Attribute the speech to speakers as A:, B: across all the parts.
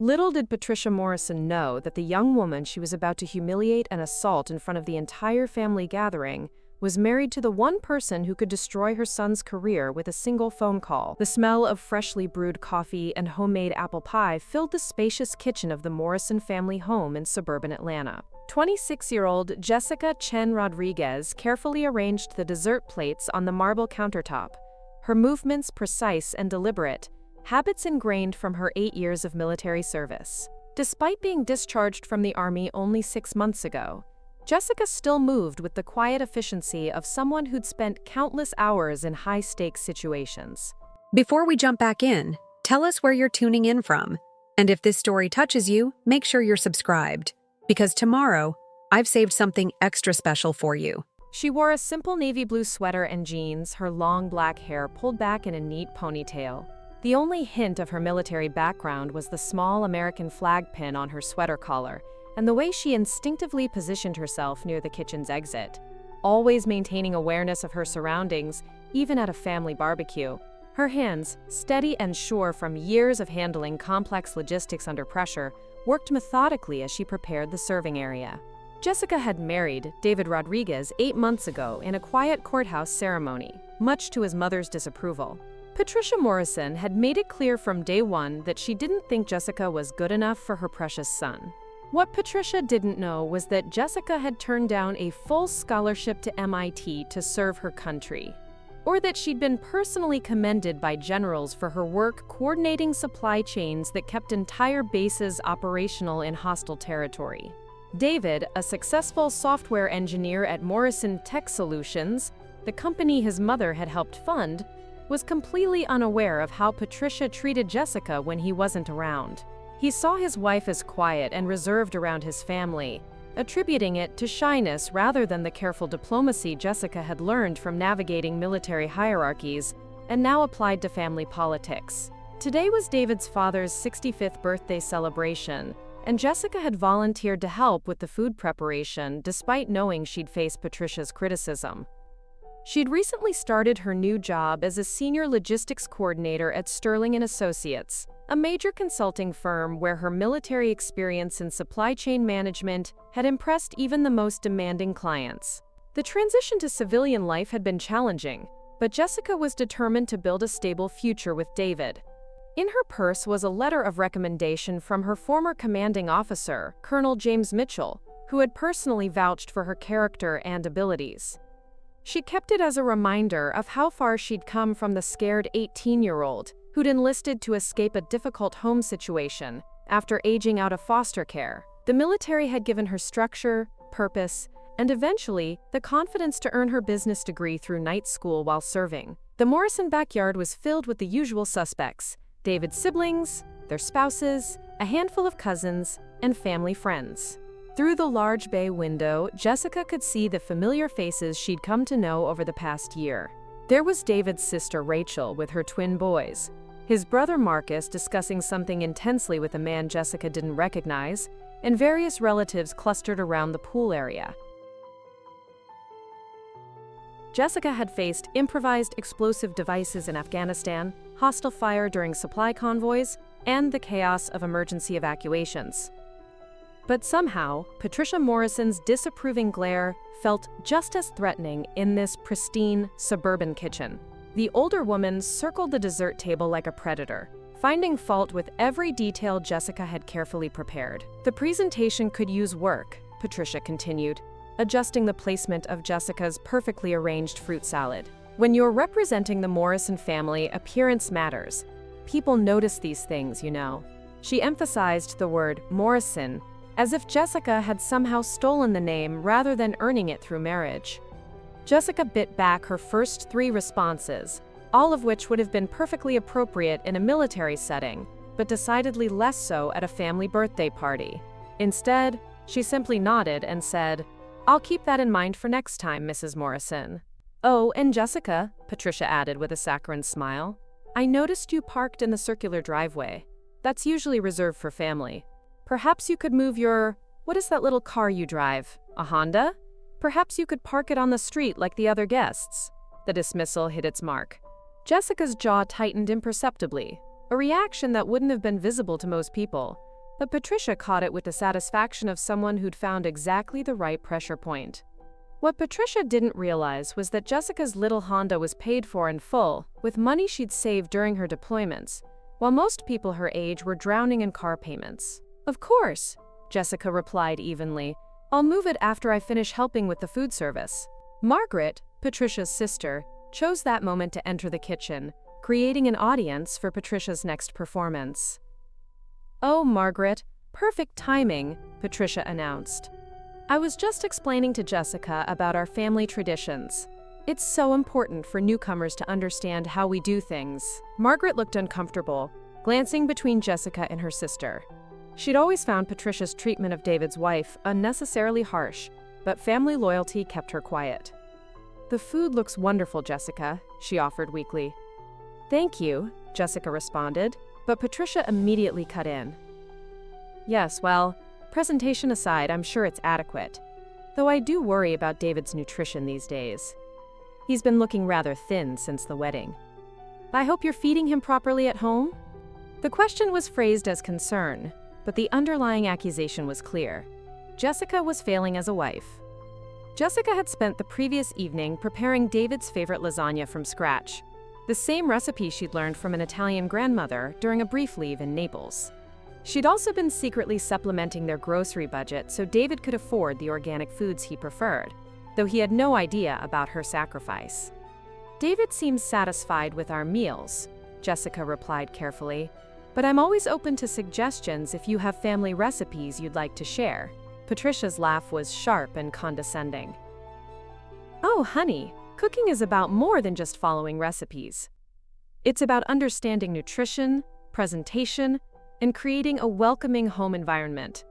A: Little did Patricia Morrison know that the young woman she was about to humiliate and assault in front of the entire family gathering was married to the one person who could destroy her son's career with a single phone call. The smell of freshly brewed coffee and homemade apple pie filled the spacious kitchen of the Morrison family home in suburban Atlanta. 26-year-old Jessica Chen-Rodriguez carefully arranged the dessert plates on the marble countertop, her movements precise and deliberate, habits ingrained from her 8 years of military service. Despite being discharged from the Army only 6 months ago, Jessica still moved with the quiet efficiency of someone who'd spent countless hours in high-stakes situations.
B: Before we jump back in, tell us where you're tuning in from. And if this story touches you, make sure you're subscribed. Because tomorrow, I've saved something extra special for you.
A: She wore a simple navy blue sweater and jeans, her long black hair pulled back in a neat ponytail. The only hint of her military background was the small American flag pin on her sweater collar, and the way she instinctively positioned herself near the kitchen's exit, always maintaining awareness of her surroundings, even at a family barbecue. Her hands, steady and sure from years of handling complex logistics under pressure, worked methodically as she prepared the serving area. Jessica had married David Rodriguez 8 months ago in a quiet courthouse ceremony, much to his mother's disapproval. Patricia Morrison had made it clear from day one that she didn't think Jessica was good enough for her precious son. What Patricia didn't know was that Jessica had turned down a full scholarship to MIT to serve her country, or that she'd been personally commended by generals for her work coordinating supply chains that kept entire bases operational in hostile territory. David, a successful software engineer at Morrison Tech Solutions, the company his mother had helped fund, was completely unaware of how Patricia treated Jessica when he wasn't around. He saw his wife as quiet and reserved around his family, attributing it to shyness rather than the careful diplomacy Jessica had learned from navigating military hierarchies and now applied to family politics. Today was David's father's 65th birthday celebration, and Jessica had volunteered to help with the food preparation despite knowing she'd face Patricia's criticism. She'd recently started her new job as a senior logistics coordinator at Sterling & Associates, a major consulting firm where her military experience in supply chain management had impressed even the most demanding clients. The transition to civilian life had been challenging, but Jessica was determined to build a stable future with David. In her purse was a letter of recommendation from her former commanding officer, Colonel James Mitchell, who had personally vouched for her character and abilities. She kept it as a reminder of how far she'd come from the scared 18-year-old who'd enlisted to escape a difficult home situation after aging out of foster care. The military had given her structure, purpose, and eventually the confidence to earn her business degree through night school while serving. The Morrison backyard was filled with the usual suspects: David's siblings, their spouses, a handful of cousins, and family friends. Through the large bay window, Jessica could see the familiar faces she'd come to know over the past year. There was David's sister Rachel with her twin boys, his brother Marcus discussing something intensely with a man Jessica didn't recognize, and various relatives clustered around the pool area. Jessica had faced improvised explosive devices in Afghanistan, hostile fire during supply convoys, and the chaos of emergency evacuations. But somehow, Patricia Morrison's disapproving glare felt just as threatening in this pristine, suburban kitchen. The older woman circled the dessert table like a predator, finding fault with every detail Jessica had carefully prepared. The presentation could use work, Patricia continued, adjusting the placement of Jessica's perfectly arranged fruit salad. When you're representing the Morrison family, appearance matters. People notice these things, you know. She emphasized the word Morrison, as if Jessica had somehow stolen the name rather than earning it through marriage. Jessica bit back her first 3 responses, all of which would have been perfectly appropriate in a military setting, but decidedly less so at a family birthday party. Instead, she simply nodded and said, "I'll keep that in mind for next time, Mrs. Morrison." "Oh, and Jessica," Patricia added with a saccharine smile, "I noticed you parked in the circular driveway. That's usually reserved for family. Perhaps you could move your… what is that little car you drive? A Honda? Perhaps you could park it on the street like the other guests." The dismissal hit its mark. Jessica's jaw tightened imperceptibly, a reaction that wouldn't have been visible to most people, But Patricia caught it with the satisfaction of someone who'd found exactly the right pressure point. What Patricia didn't realize was that Jessica's little Honda was paid for in full, with money she'd saved during her deployments, while most people her age were drowning in car payments. "Of course," Jessica replied evenly. "I'll move it after I finish helping with the food service." Margaret, Patricia's sister, chose that moment to enter the kitchen, creating an audience for Patricia's next performance. "Oh, Margaret, perfect timing," Patricia announced. "I was just explaining to Jessica about our family traditions. It's so important for newcomers to understand how we do things." Margaret looked uncomfortable, glancing between Jessica and her sister. She'd always found Patricia's treatment of David's wife unnecessarily harsh, but family loyalty kept her quiet. "The food looks wonderful, Jessica," she offered weakly. "Thank you," Jessica responded, but Patricia immediately cut in. "Yes, well, presentation aside, I'm sure it's adequate. Though I do worry about David's nutrition these days. He's been looking rather thin since the wedding. I hope you're feeding him properly at home?" The question was phrased as concern, but the underlying accusation was clear. Jessica was failing as a wife. Jessica had spent the previous evening preparing David's favorite lasagna from scratch, the same recipe she'd learned from an Italian grandmother during a brief leave in Naples. She'd also been secretly supplementing their grocery budget so David could afford the organic foods he preferred, though he had no idea about her sacrifice. "David seems satisfied with our meals," Jessica replied carefully, "but I'm always open to suggestions if you have family recipes you'd like to share." Patricia's laugh was sharp and condescending. "Oh, honey, cooking is about more than just following recipes. It's about understanding nutrition, presentation, and creating a welcoming home environment.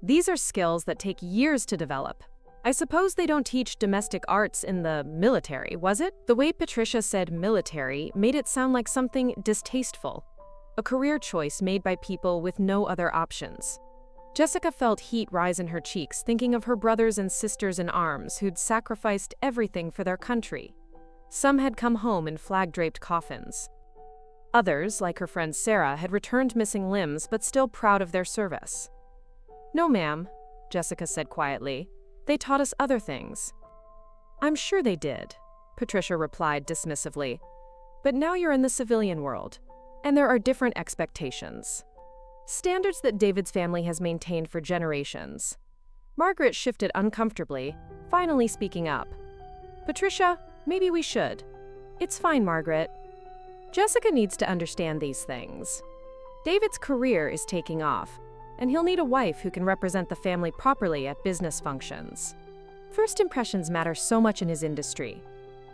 A: These are skills that take years to develop. I suppose they don't teach domestic arts in the military, was it?" The way Patricia said military made it sound like something distasteful, a career choice made by people with no other options. Jessica felt heat rise in her cheeks thinking of her brothers and sisters in arms who'd sacrificed everything for their country. Some had come home in flag-draped coffins. Others, like her friend Sarah, had returned missing limbs but still proud of their service. "No, ma'am," Jessica said quietly. "They taught us other things." "I'm sure they did," Patricia replied dismissively. "But now you're in the civilian world, and there are different expectations. Standards that David's family has maintained for generations." Margaret shifted uncomfortably, finally speaking up. "Patricia, maybe we should." "It's fine, Margaret. Jessica needs to understand these things. David's career is taking off, and he'll need a wife who can represent the family properly at business functions. First impressions matter so much in his industry."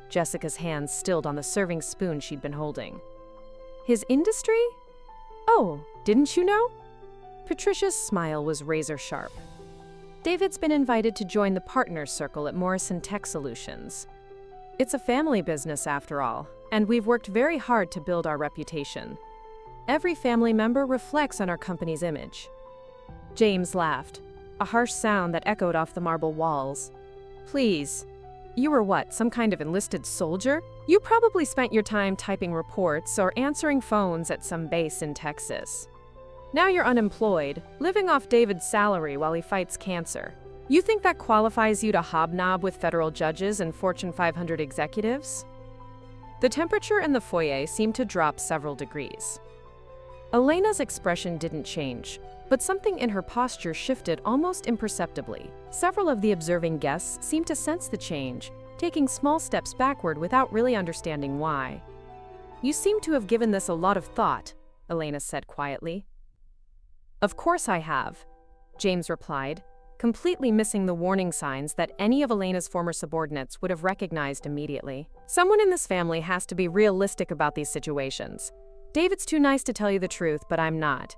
A: Jessica's hands stilled on the serving spoon she'd been holding. "His industry? Oh, didn't you know?" Patricia's smile was razor sharp. "David's been invited to join the partners circle at Morrison Tech Solutions. It's a family business after all, and we've worked very hard to build our reputation. Every family member reflects on our company's image." James laughed, a harsh sound that echoed off the marble walls. "Please, you were what, some kind of enlisted soldier? You probably spent your time typing reports or answering phones at some base in Texas. Now you're unemployed, living off David's salary while he fights cancer. You think that qualifies you to hobnob with federal judges and Fortune 500 executives?" The temperature in the foyer seemed to drop several degrees. Elena's expression didn't change, but something in her posture shifted almost imperceptibly. Several of the observing guests seemed to sense the change, taking small steps backward without really understanding why. "You seem to have given this a lot of thought," Elena said quietly. "Of course I have," James replied, completely missing the warning signs that any of Elena's former subordinates would have recognized immediately. "Someone in this family has to be realistic about these situations. David's too nice to tell you the truth, but I'm not.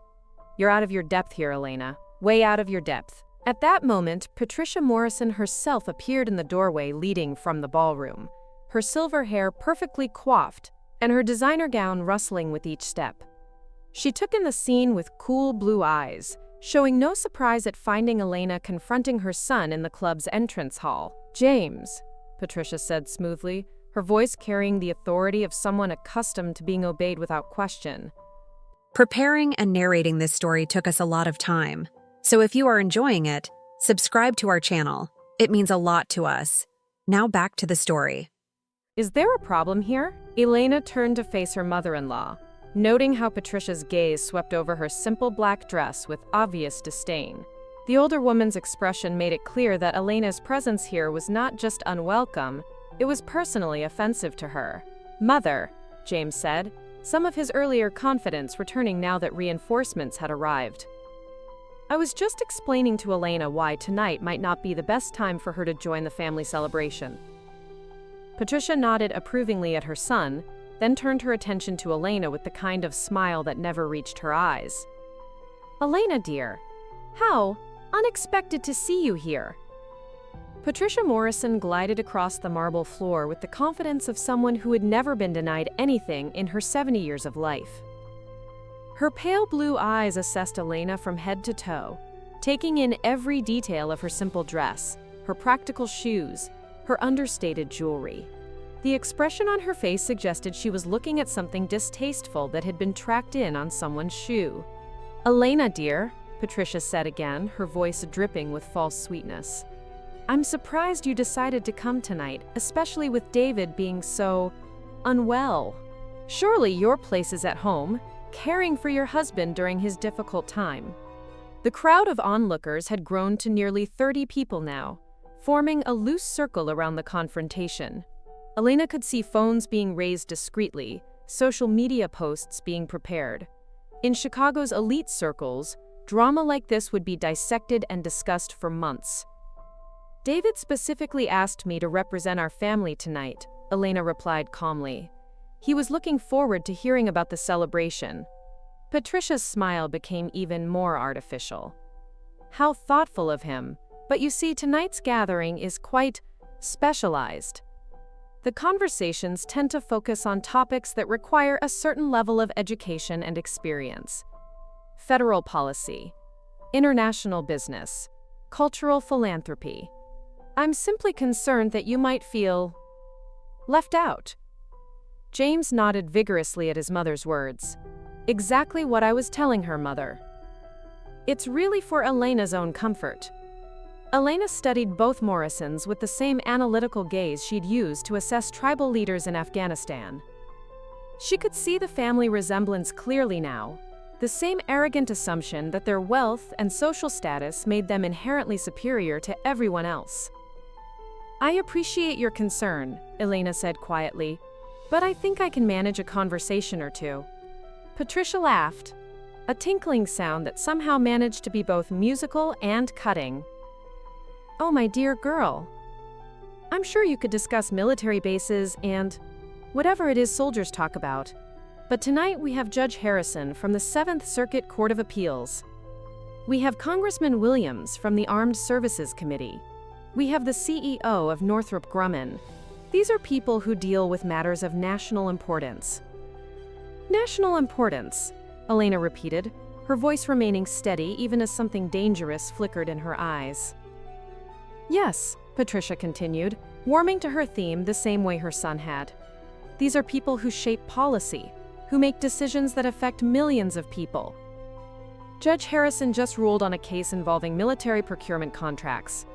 A: You're out of your depth here, Elena. Way out of your depth." At that moment, Patricia Morrison herself appeared in the doorway leading from the ballroom, her silver hair perfectly coiffed and her designer gown rustling with each step. She took in the scene with cool blue eyes, showing no surprise at finding Elena confronting her son in the club's entrance hall. "James," Patricia said smoothly, her voice carrying the authority of someone accustomed to being obeyed without question.
B: Preparing and narrating this story took us a lot of time, so if you are enjoying it, subscribe to our channel. It means a lot to us. Now back to the story.
A: Is there a problem here? Elena turned to face her mother-in-law, noting how Patricia's gaze swept over her simple black dress with obvious disdain. The older woman's expression made it clear that Elena's presence here was not just unwelcome, it was personally offensive to her. "Mother," James said, some of his earlier confidence returning now that reinforcements had arrived. "I was just explaining to Elena why tonight might not be the best time for her to join the family celebration." Patricia nodded approvingly at her son, then turned her attention to Elena with the kind of smile that never reached her eyes. "Elena, dear, how unexpected to see you here." Patricia Morrison glided across the marble floor with the confidence of someone who had never been denied anything in her 70 years of life. Her pale blue eyes assessed Elena from head to toe, taking in every detail of her simple dress, her practical shoes, her understated jewelry. The expression on her face suggested she was looking at something distasteful that had been tracked in on someone's shoe. "Elena, dear," Patricia said again, her voice dripping with false sweetness. "I'm surprised you decided to come tonight, especially with David being so unwell. Surely your place is at home, caring for your husband during his difficult time." The crowd of onlookers had grown to nearly 30 people now, forming a loose circle around the confrontation. Elena could see phones being raised discreetly, social media posts being prepared. In Chicago's elite circles, drama like this would be dissected and discussed for months. "David specifically asked me to represent our family tonight," Elena replied calmly. "He was looking forward to hearing about the celebration." Patricia's smile became even more artificial. "How thoughtful of him, but you see, tonight's gathering is quite specialized. The conversations tend to focus on topics that require a certain level of education and experience. Federal policy, international business, cultural philanthropy. I'm simply concerned that you might feel left out." James nodded vigorously at his mother's words. "Exactly what I was telling her, Mother. It's really for Elena's own comfort." Elena studied both Morrisons with the same analytical gaze she'd used to assess tribal leaders in Afghanistan. She could see the family resemblance clearly now, the same arrogant assumption that their wealth and social status made them inherently superior to everyone else. "I appreciate your concern," Elena said quietly, "but I think I can manage a conversation or two." Patricia laughed, a tinkling sound that somehow managed to be both musical and cutting. "Oh, my dear girl. I'm sure you could discuss military bases and whatever it is soldiers talk about. But tonight we have Judge Harrison from the 7th Circuit Court of Appeals. We have Congressman Williams from the Armed Services Committee. We have the CEO of Northrop Grumman. These are people who deal with matters of national importance." "National importance," Elena repeated, her voice remaining steady even as something dangerous flickered in her eyes. "Yes," Patricia continued, warming to her theme the same way her son had. "These are people who shape policy, who make decisions that affect millions of people. Judge Harrison just ruled on a case involving military procurement contracts.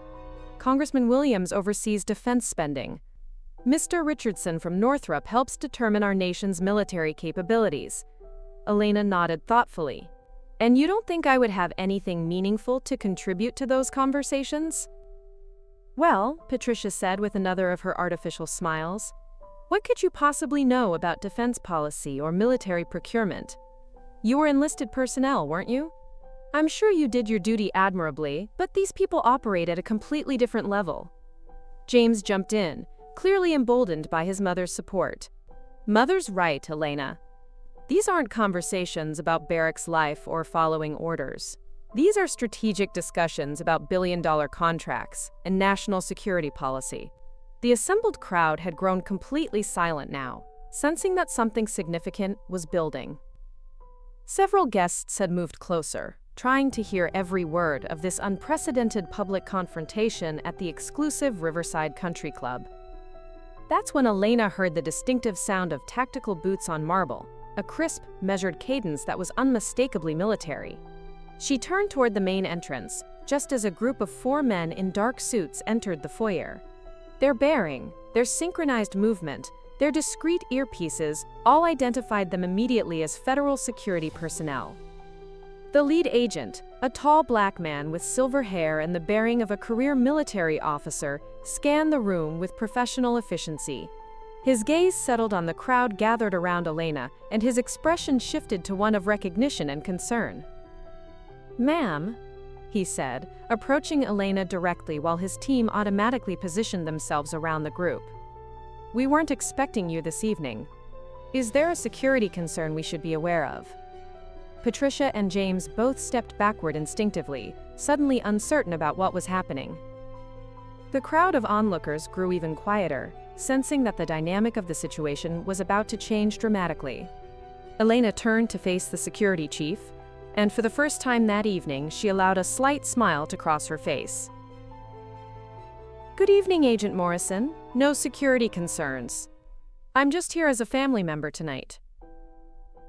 A: Congressman Williams oversees defense spending. Mr. Richardson from Northrop helps determine our nation's military capabilities." Elena nodded thoughtfully. "And you don't think I would have anything meaningful to contribute to those conversations?" "Well," Patricia said with another of her artificial smiles, "what could you possibly know about defense policy or military procurement? You were enlisted personnel, weren't you? I'm sure you did your duty admirably, but these people operate at a completely different level." James jumped in, clearly emboldened by his mother's support. "Mother's right, Elena. These aren't conversations about barracks life or following orders. These are strategic discussions about billion-dollar contracts and national security policy." The assembled crowd had grown completely silent now, sensing that something significant was building. Several guests had moved closer, trying to hear every word of this unprecedented public confrontation at the exclusive Riverside Country Club. That's when Elena heard the distinctive sound of tactical boots on marble, a crisp, measured cadence that was unmistakably military. She turned toward the main entrance, just as a group of 4 men in dark suits entered the foyer. Their bearing, their synchronized movement, their discreet earpieces all identified them immediately as federal security personnel. The lead agent, a tall black man with silver hair and the bearing of a career military officer, scanned the room with professional efficiency. His gaze settled on the crowd gathered around Elena, and his expression shifted to one of recognition and concern. "Ma'am," he said, approaching Elena directly while his team automatically positioned themselves around the group. "We weren't expecting you this evening. Is there a security concern we should be aware of?" Patricia and James both stepped backward instinctively, suddenly uncertain about what was happening. The crowd of onlookers grew even quieter, sensing that the dynamic of the situation was about to change dramatically. Elena turned to face the security chief, and for the first time that evening, she allowed a slight smile to cross her face. "Good evening, Agent Morrison. No security concerns. I'm just here as a family member tonight."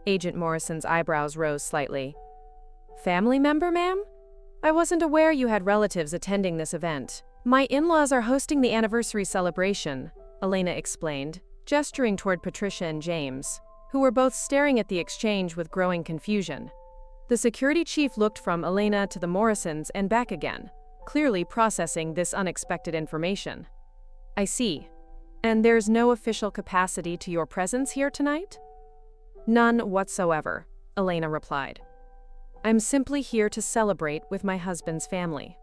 A: Agent Morrison's eyebrows rose slightly. "Family member, ma'am? I wasn't aware you had relatives attending this event. My in-laws are hosting the anniversary celebration," Elena explained, gesturing toward Patricia and James, who were both staring at the exchange with growing confusion. The security chief looked from Elena to the Morrisons and back again, clearly processing this unexpected information. "I see. And there's no official capacity to your presence here tonight?" "None whatsoever," Elena replied. "I'm simply here to celebrate with my husband's family."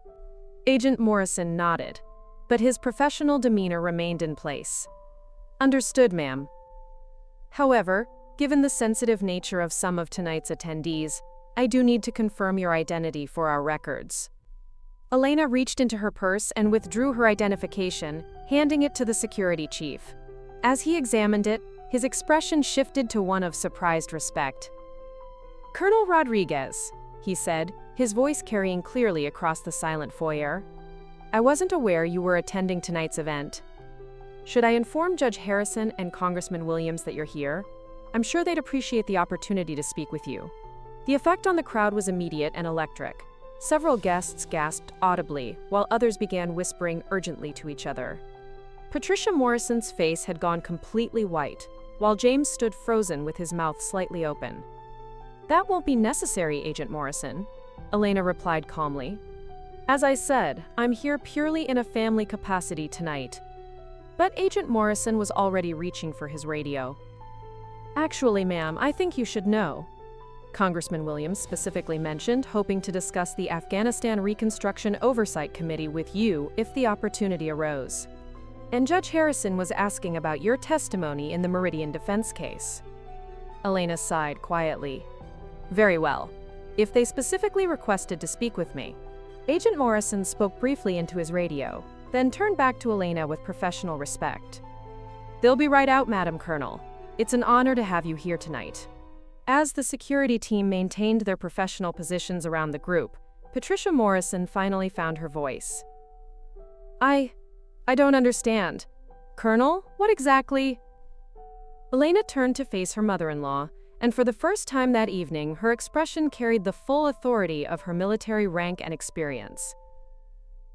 A: Agent Morrison nodded, but his professional demeanor remained in place. "Understood, ma'am. However, given the sensitive nature of some of tonight's attendees, I do need to confirm your identity for our records." Elena reached into her purse and withdrew her identification, handing it to the security chief. As he examined it, his expression shifted to one of surprised respect. "Colonel Rodriguez," he said, his voice carrying clearly across the silent foyer. "I wasn't aware you were attending tonight's event. Should I inform Judge Harrison and Congressman Williams that you're here? I'm sure they'd appreciate the opportunity to speak with you." The effect on the crowd was immediate and electric. Several guests gasped audibly, while others began whispering urgently to each other. Patricia Morrison's face had gone completely white, while James stood frozen with his mouth slightly open. "That won't be necessary, Agent Morrison," Elena replied calmly. "As I said, I'm here purely in a family capacity tonight." But Agent Morrison was already reaching for his radio. "Actually, ma'am, I think you should know," Congressman Williams specifically mentioned, hoping to discuss the Afghanistan Reconstruction Oversight Committee with you if the opportunity arose. "And Judge Harrison was asking about your testimony in the Meridian defense case." Elena sighed quietly. "Very well. If they specifically requested to speak with me." Agent Morrison spoke briefly into his radio, then turned back to Elena with professional respect. "They'll be right out, Madam Colonel. It's an honor to have you here tonight." As the security team maintained their professional positions around the group, Patricia Morrison finally found her voice. I don't understand. Colonel, what exactly?" Elena turned to face her mother-in-law, and for the first time that evening, her expression carried the full authority of her military rank and experience.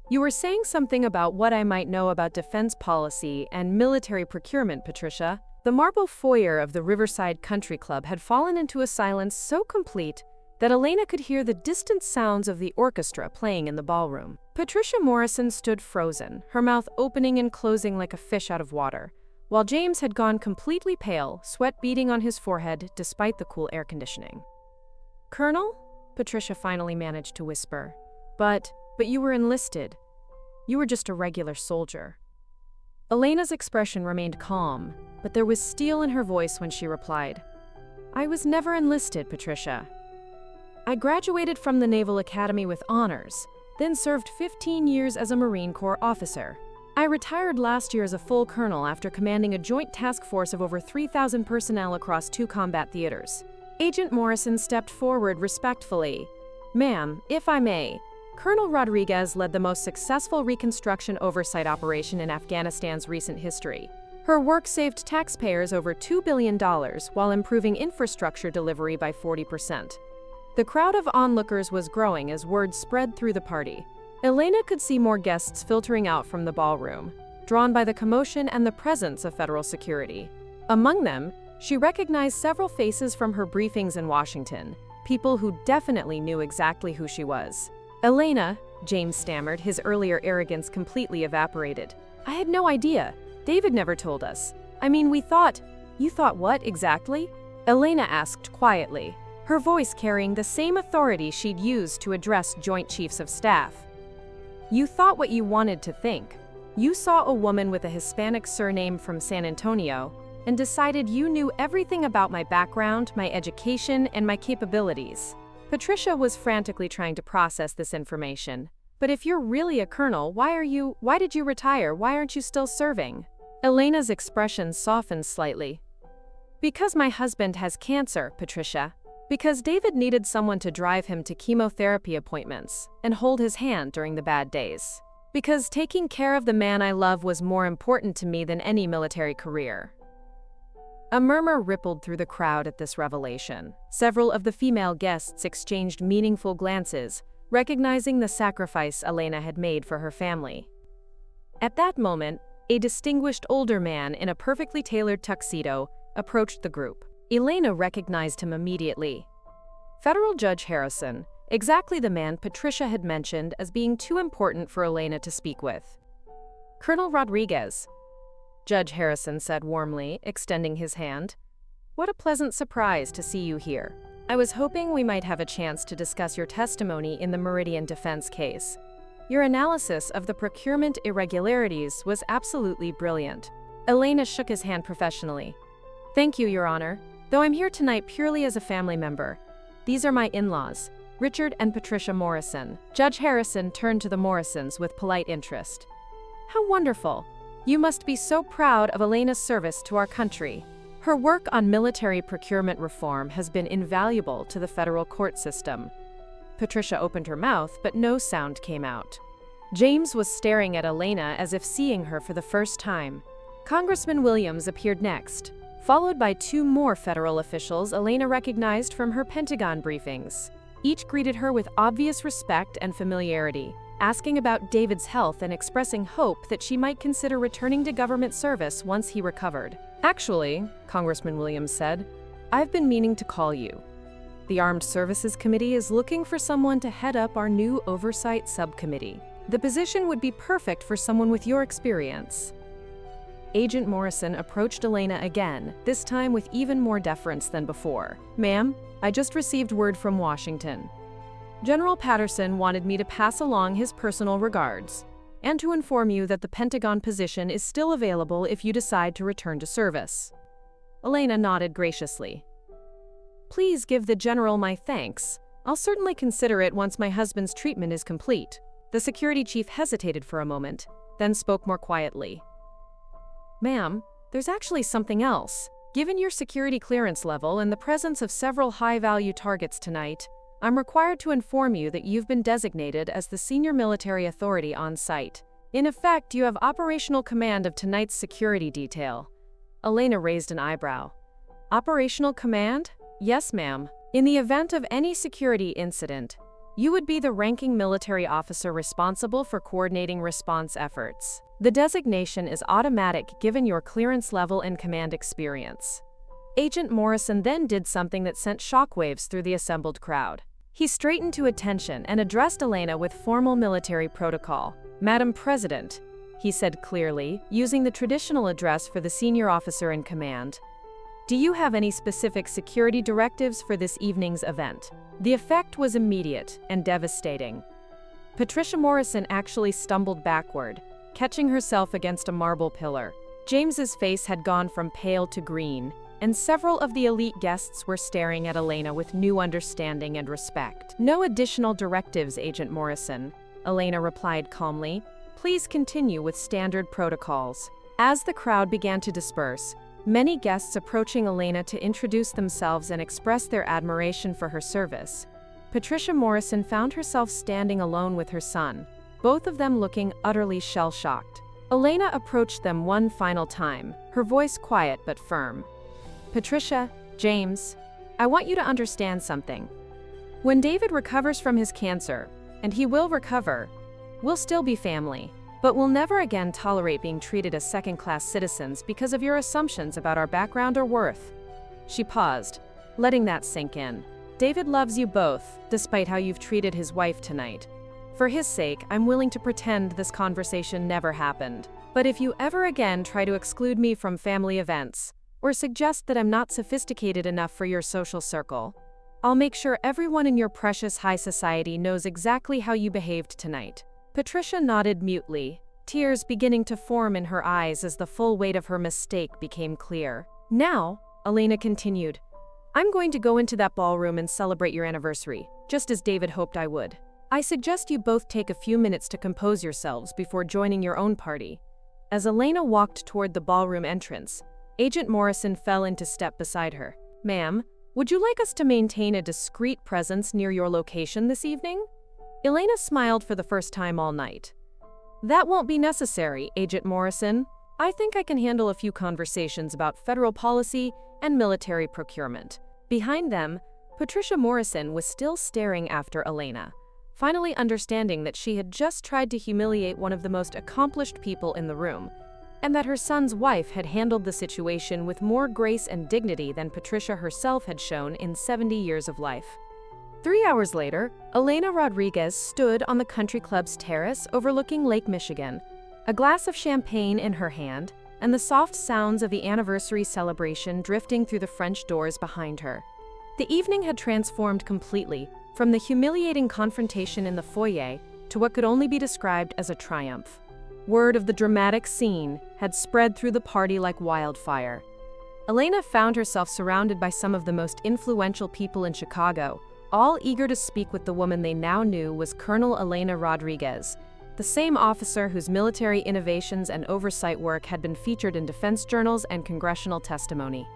A: "You were saying something about what I might know about defense policy and military procurement, Patricia." The marble foyer of the Riverside Country Club had fallen into a silence so complete that Elena could hear the distant sounds of the orchestra playing in the ballroom. Patricia Morrison stood frozen, her mouth opening and closing like a fish out of water, while James had gone completely pale, sweat beading on his forehead despite the cool air conditioning. "Colonel?" Patricia finally managed to whisper. But you were enlisted. You were just a regular soldier." Elena's expression remained calm, but there was steel in her voice when she replied, "I was never enlisted, Patricia. I graduated from the Naval Academy with honors, then served 15 years as a Marine Corps officer. I retired last year as a full colonel after commanding a joint task force of over 3,000 personnel across 2 combat theaters." Agent Morrison stepped forward respectfully. "Ma'am, if I may, Colonel Rodriguez led the most successful reconstruction oversight operation in Afghanistan's recent history. Her work saved taxpayers over $2 billion while improving infrastructure delivery by 40%. The crowd of onlookers was growing as word spread through the party. Elena could see more guests filtering out from the ballroom, drawn by the commotion and the presence of federal security. Among them, she recognized several faces from her briefings in Washington, people who definitely knew exactly who she was. "Elena," James stammered, his earlier arrogance completely evaporated. "I had no idea. David never told us. I mean, we thought—" "You thought what, exactly?" Elena asked quietly, her voice carrying the same authority she'd used to address Joint Chiefs of Staff. "You thought what you wanted to think. You saw a woman with a Hispanic surname from San Antonio and decided you knew everything about my background, my education, and my capabilities." Patricia was frantically trying to process this information. "But if you're really a colonel, why did you retire? Why aren't you still serving?" Elena's expression softened slightly. "Because my husband has cancer, Patricia. Because David needed someone to drive him to chemotherapy appointments and hold his hand during the bad days. Because taking care of the man I love was more important to me than any military career." A murmur rippled through the crowd at this revelation. Several of the female guests exchanged meaningful glances, recognizing the sacrifice Elena had made for her family. At that moment, a distinguished older man in a perfectly tailored tuxedo approached the group. Elena recognized him immediately. Federal Judge Harrison, exactly the man Patricia had mentioned as being too important for Elena to speak with. "Colonel Rodriguez," Judge Harrison said warmly, extending his hand. "What a pleasant surprise to see you here. I was hoping we might have a chance to discuss your testimony in the Meridian defense case. Your analysis of the procurement irregularities was absolutely brilliant." Elena shook his hand professionally. "Thank you, Your Honor. Though I'm here tonight purely as a family member. These are my in-laws, Richard and Patricia Morrison." Judge Harrison turned to the Morrisons with polite interest. "How wonderful. You must be so proud of Elena's service to our country. Her work on military procurement reform has been invaluable to the federal court system." Patricia opened her mouth, but no sound came out. James was staring at Elena as if seeing her for the first time. Congressman Williams appeared next, followed by two more federal officials Elena recognized from her Pentagon briefings. Each greeted her with obvious respect and familiarity, asking about David's health and expressing hope that she might consider returning to government service once he recovered. "Actually," Congressman Williams said, "I've been meaning to call you. The Armed Services Committee is looking for someone to head up our new Oversight Subcommittee. The position would be perfect for someone with your experience." Agent Morrison approached Elena again, this time with even more deference than before. "Ma'am, I just received word from Washington. General Patterson wanted me to pass along his personal regards, and to inform you that the Pentagon position is still available if you decide to return to service." Elena nodded graciously. "Please give the General my thanks. I'll certainly consider it once my husband's treatment is complete." The security chief hesitated for a moment, then spoke more quietly. "Ma'am, there's actually something else. Given your security clearance level and the presence of several high-value targets tonight, I'm required to inform you that you've been designated as the senior military authority on site. In effect, you have operational command of tonight's security detail." Elena raised an eyebrow. "Operational command?" "Yes, ma'am. In the event of any security incident, you would be the ranking military officer responsible for coordinating response efforts. The designation is automatic given your clearance level and command experience." Agent Morrison then did something that sent shockwaves through the assembled crowd. He straightened to attention and addressed Elena with formal military protocol. "Madam President," he said clearly, using the traditional address for the senior officer in command, "do you have any specific security directives for this evening's event?" The effect was immediate and devastating. Patricia Morrison actually stumbled backward, catching herself against a marble pillar. James's face had gone from pale to green, and several of the elite guests were staring at Elena with new understanding and respect. "No additional directives, Agent Morrison," Elena replied calmly. "Please continue with standard protocols." As the crowd began to disperse, many guests approaching Elena to introduce themselves and express their admiration for her service, Patricia Morrison found herself standing alone with her son, both of them looking utterly shell-shocked. Elena approached them one final time, her voice quiet but firm. "Patricia, James, I want you to understand something. When David recovers from his cancer, and he will recover, we'll still be family, but we'll never again tolerate being treated as second-class citizens because of your assumptions about our background or worth." She paused, letting that sink in. "David loves you both, despite how you've treated his wife tonight. For his sake, I'm willing to pretend this conversation never happened. But if you ever again try to exclude me from family events, or suggest that I'm not sophisticated enough for your social circle, I'll make sure everyone in your precious high society knows exactly how you behaved tonight." Patricia nodded mutely, tears beginning to form in her eyes as the full weight of her mistake became clear. "Now," Elena continued, "I'm going to go into that ballroom and celebrate your anniversary, just as David hoped I would. I suggest you both take a few minutes to compose yourselves before joining your own party." As Elena walked toward the ballroom entrance, Agent Morrison fell into step beside her. "Ma'am, would you like us to maintain a discreet presence near your location this evening?" Elena smiled for the first time all night. "That won't be necessary, Agent Morrison. I think I can handle a few conversations about federal policy and military procurement." Behind them, Patricia Morrison was still staring after Elena, finally understanding that she had just tried to humiliate one of the most accomplished people in the room, and that her son's wife had handled the situation with more grace and dignity than Patricia herself had shown in 70 years of life. 3 hours later, Elena Rodriguez stood on the country club's terrace overlooking Lake Michigan, a glass of champagne in her hand, and the soft sounds of the anniversary celebration drifting through the French doors behind her. The evening had transformed completely, from the humiliating confrontation in the foyer to what could only be described as a triumph. Word of the dramatic scene had spread through the party like wildfire. Elena found herself surrounded by some of the most influential people in Chicago, all eager to speak with the woman they now knew was Colonel Elena Rodriguez, the same officer whose military innovations and oversight work had been featured in defense journals and congressional testimony.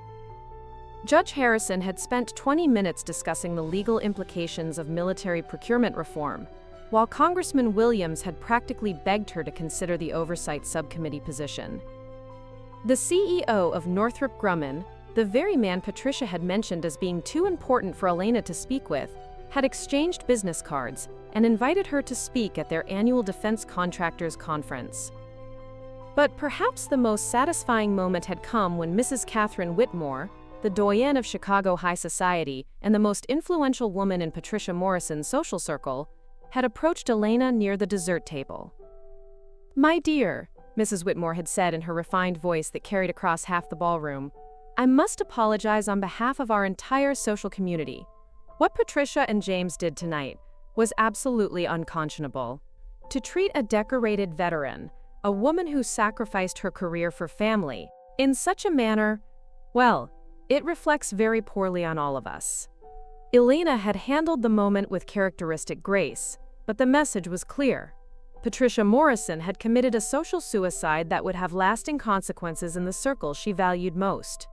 A: Judge Harrison had spent 20 minutes discussing the legal implications of military procurement reform, while Congressman Williams had practically begged her to consider the Oversight Subcommittee position. The CEO of Northrop Grumman, the very man Patricia had mentioned as being too important for Elena to speak with, had exchanged business cards and invited her to speak at their annual Defense Contractors Conference. But perhaps the most satisfying moment had come when Mrs. Catherine Whitmore, the doyenne of Chicago high society and the most influential woman in Patricia Morrison's social circle, had approached Elena near the dessert table. "My dear," Mrs. Whitmore had said in her refined voice that carried across half the ballroom, "I must apologize on behalf of our entire social community. What Patricia and James did tonight was absolutely unconscionable. To treat a decorated veteran, a woman who sacrificed her career for family, in such a manner, well, it reflects very poorly on all of us." Elena had handled the moment with characteristic grace, but the message was clear. Patricia Morrison had committed a social suicide that would have lasting consequences in the circle she valued most.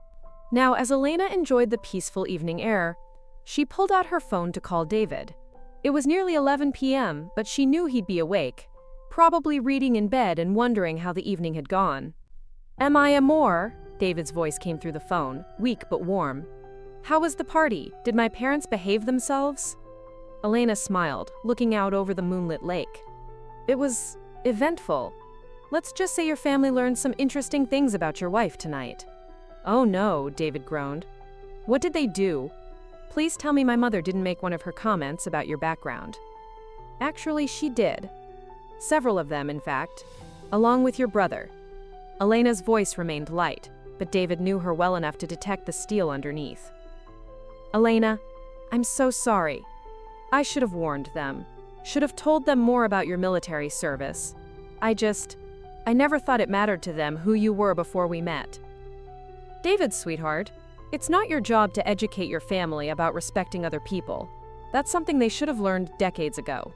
A: Now, as Elena enjoyed the peaceful evening air, she pulled out her phone to call David. It was nearly 11 p.m., but she knew he'd be awake, probably reading in bed and wondering how the evening had gone. "Am I amor?" David's voice came through the phone, weak but warm. "How was the party? Did my parents behave themselves?" Elena smiled, looking out over the moonlit lake. "It was eventful. Let's just say your family learned some interesting things about your wife tonight." "Oh no," David groaned. "What did they do? Please tell me my mother didn't make one of her comments about your background." "Actually, she did. Several of them, in fact, along with your brother." Elena's voice remained light, but David knew her well enough to detect the steel underneath. "Elena, I'm so sorry. I should have warned them. Should have told them more about your military service. I never thought it mattered to them who you were before we met." "David, sweetheart, it's not your job to educate your family about respecting other people. That's something they should have learned decades ago."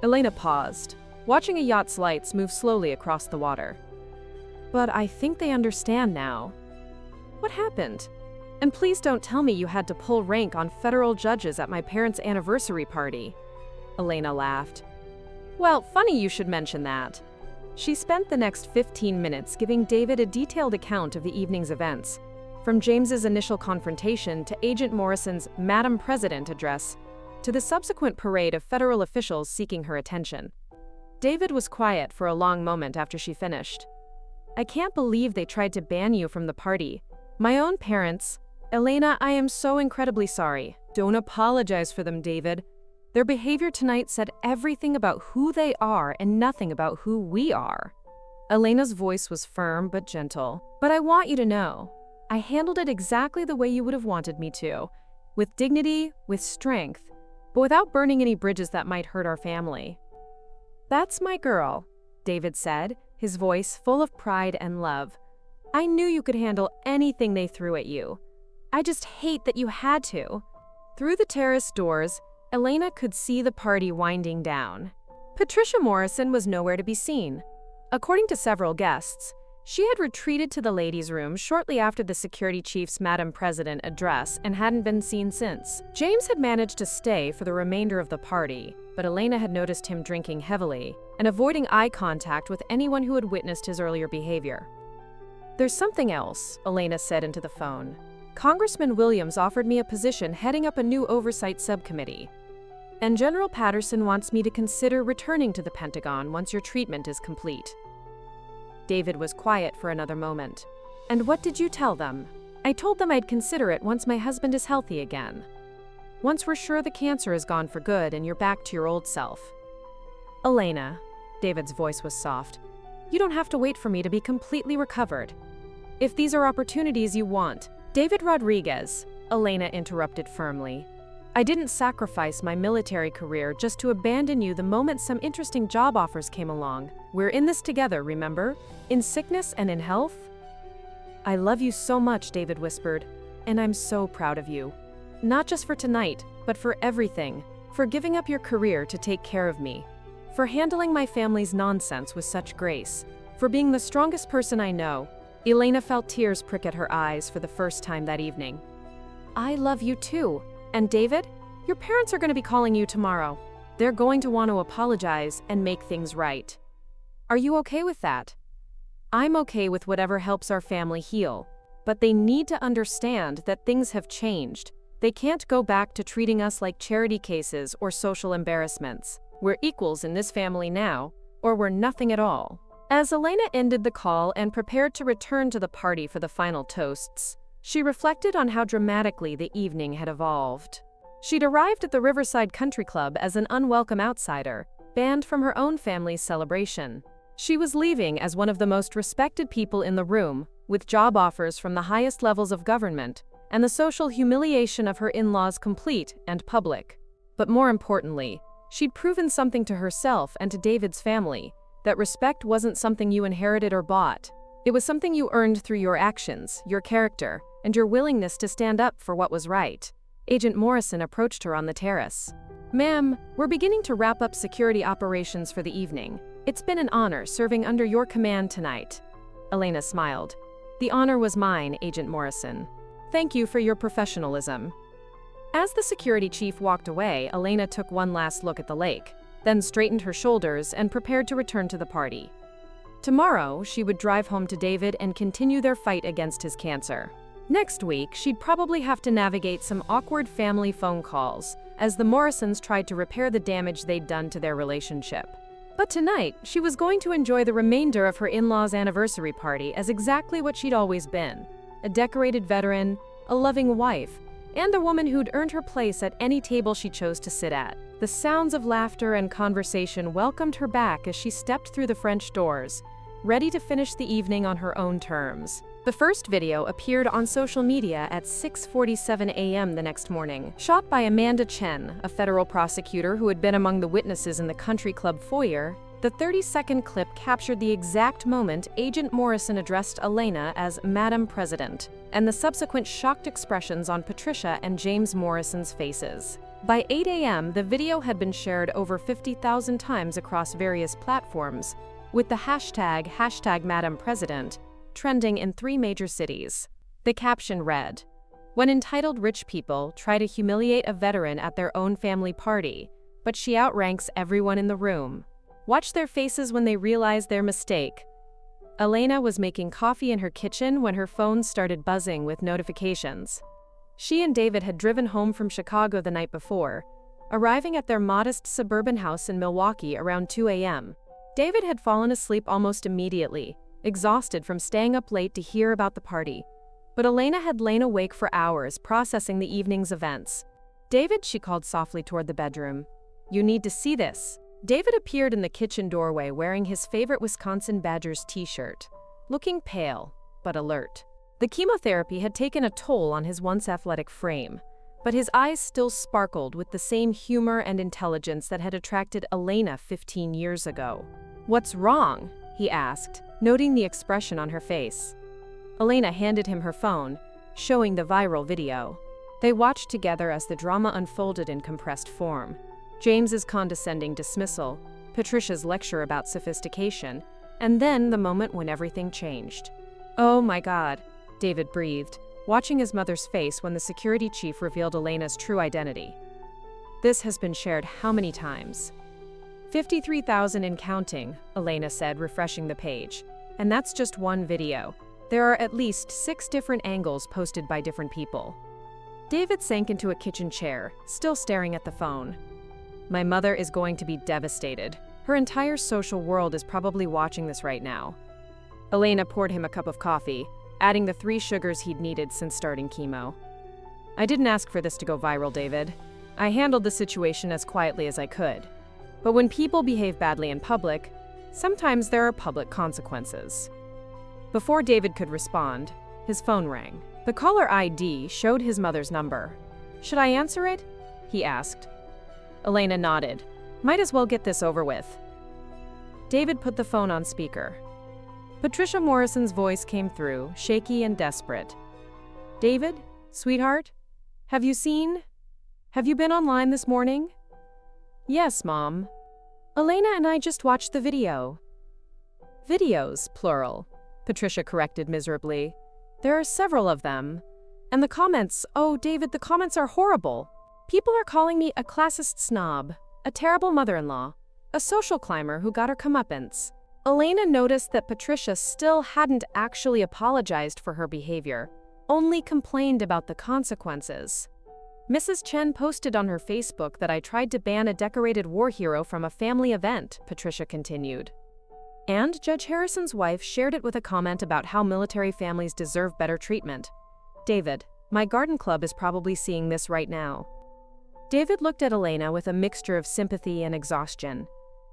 A: Elena paused, watching a yacht's lights move slowly across the water. "But I think they understand now. What happened? And please don't tell me you had to pull rank on federal judges at my parents' anniversary party." Elena laughed. "Well, funny you should mention that." She spent the next 15 minutes giving David a detailed account of the evening's events, from James's initial confrontation to Agent Morrison's Madam President address, to the subsequent parade of federal officials seeking her attention. David was quiet for a long moment after she finished. "I can't believe they tried to ban you from the party. My own parents. Elena, I am so incredibly sorry." "Don't apologize for them, David. Their behavior tonight said everything about who they are and nothing about who we are." Elena's voice was firm but gentle. "But I want you to know, I handled it exactly the way you would have wanted me to, with dignity, with strength, but without burning any bridges that might hurt our family." "That's my girl," David said, his voice full of pride and love. "I knew you could handle anything they threw at you. I just hate that you had to." Through the terrace doors, Elena could see the party winding down. Patricia Morrison was nowhere to be seen. According to several guests, she had retreated to the ladies' room shortly after the security chief's Madam President address and hadn't been seen since. James had managed to stay for the remainder of the party, but Elena had noticed him drinking heavily and avoiding eye contact with anyone who had witnessed his earlier behavior. "There's something else," Elena said into the phone. "Congressman Williams offered me a position heading up a new oversight subcommittee. And General Patterson wants me to consider returning to the Pentagon once your treatment is complete." David was quiet for another moment. "And what did you tell them?" "I told them I'd consider it once my husband is healthy again. Once we're sure the cancer is gone for good and you're back to your old self." "Elena," David's voice was soft, "you don't have to wait for me to be completely recovered. If these are opportunities you want—" "David Rodriguez," Elena interrupted firmly, "I didn't sacrifice my military career just to abandon you the moment some interesting job offers came along. We're in this together, remember? In sickness and in health." "I love you so much," David whispered, "and I'm so proud of you. Not just for tonight, but for everything. For giving up your career to take care of me. For handling my family's nonsense with such grace. For being the strongest person I know." Elena felt tears prick at her eyes for the first time that evening. "I love you too. And David, your parents are going to be calling you tomorrow. They're going to want to apologize and make things right. Are you okay with that?" "I'm okay with whatever helps our family heal. But they need to understand that things have changed. They can't go back to treating us like charity cases or social embarrassments. We're equals in this family now, or we're nothing at all." As Elena ended the call and prepared to return to the party for the final toasts, she reflected on how dramatically the evening had evolved. She'd arrived at the Riverside Country Club as an unwelcome outsider, banned from her own family's celebration. She was leaving as one of the most respected people in the room, with job offers from the highest levels of government, and the social humiliation of her in-laws complete and public. But more importantly, she'd proven something to herself and to David's family, that respect wasn't something you inherited or bought. It was something you earned through your actions, your character, and your willingness to stand up for what was right. Agent Morrison approached her on the terrace. "Ma'am, we're beginning to wrap up security operations for the evening. It's been an honor serving under your command tonight." Elena smiled. "The honor was mine, Agent Morrison. Thank you for your professionalism." As the security chief walked away, Elena took one last look at the lake, then straightened her shoulders and prepared to return to the party. Tomorrow, she would drive home to David and continue their fight against his cancer. Next week, she'd probably have to navigate some awkward family phone calls, as the Morrisons tried to repair the damage they'd done to their relationship. But tonight, she was going to enjoy the remainder of her in-laws' anniversary party as exactly what she'd always been: a decorated veteran, a loving wife, and a woman who'd earned her place at any table she chose to sit at. The sounds of laughter and conversation welcomed her back as she stepped through the French doors, ready to finish the evening on her own terms. The first video appeared on social media at 6:47 a.m. the next morning. Shot by Amanda Chen, a federal prosecutor who had been among the witnesses in the country club foyer, the 30-second clip captured the exact moment Agent Morrison addressed Elena as Madam President, and the subsequent shocked expressions on Patricia and James Morrison's faces. By 8 a.m., the video had been shared over 50,000 times across various platforms, with the hashtag #MadamPresident trending in 3 major cities. The caption read, "When entitled rich people try to humiliate a veteran at their own family party, but she outranks everyone in the room." Watch their faces when they realize their mistake. Elena was making coffee in her kitchen when her phone started buzzing with notifications. She and David had driven home from Chicago the night before, arriving at their modest suburban house in Milwaukee around 2 a.m. David had fallen asleep almost immediately, exhausted from staying up late to hear about the party. But Elena had lain awake for hours processing the evening's events. "David," she called softly toward the bedroom. "You need to see this." David appeared in the kitchen doorway wearing his favorite Wisconsin Badgers t-shirt, looking pale, but alert. The chemotherapy had taken a toll on his once athletic frame, but his eyes still sparkled with the same humor and intelligence that had attracted Elena 15 years ago. "What's wrong?" he asked, noting the expression on her face. Elena handed him her phone, showing the viral video. They watched together as the drama unfolded in compressed form. James's condescending dismissal, Patricia's lecture about sophistication, and then the moment when everything changed. "Oh my God," David breathed, watching his mother's face when the security chief revealed Elena's true identity. "This has been shared how many times?" 53,000 and counting, Elena said, refreshing the page. "And that's just one video. There are at least 6 different angles posted by different people." David sank into a kitchen chair, still staring at the phone. "My mother is going to be devastated. Her entire social world is probably watching this right now." Elena poured him a cup of coffee, adding the 3 sugars he'd needed since starting chemo. "I didn't ask for this to go viral, David. I handled the situation as quietly as I could. But when people behave badly in public, sometimes there are public consequences." Before David could respond, his phone rang. The caller ID showed his mother's number. "Should I answer it?" he asked. Elena nodded. "Might as well get this over with." David put the phone on speaker. Patricia Morrison's voice came through, shaky and desperate. "David, sweetheart, have you been online this morning?" "Yes, Mom. Elena and I just watched the video." "Videos, plural," Patricia corrected miserably. "There are several of them. And the comments, oh, David, the comments are horrible. People are calling me a classist snob, a terrible mother-in-law, a social climber who got her comeuppance." Elena noticed that Patricia still hadn't actually apologized for her behavior, only complained about the consequences. "Mrs. Chen posted on her Facebook that I tried to ban a decorated war hero from a family event," Patricia continued. "And Judge Harrison's wife shared it with a comment about how military families deserve better treatment. David, my garden club is probably seeing this right now." David looked at Elena with a mixture of sympathy and exhaustion.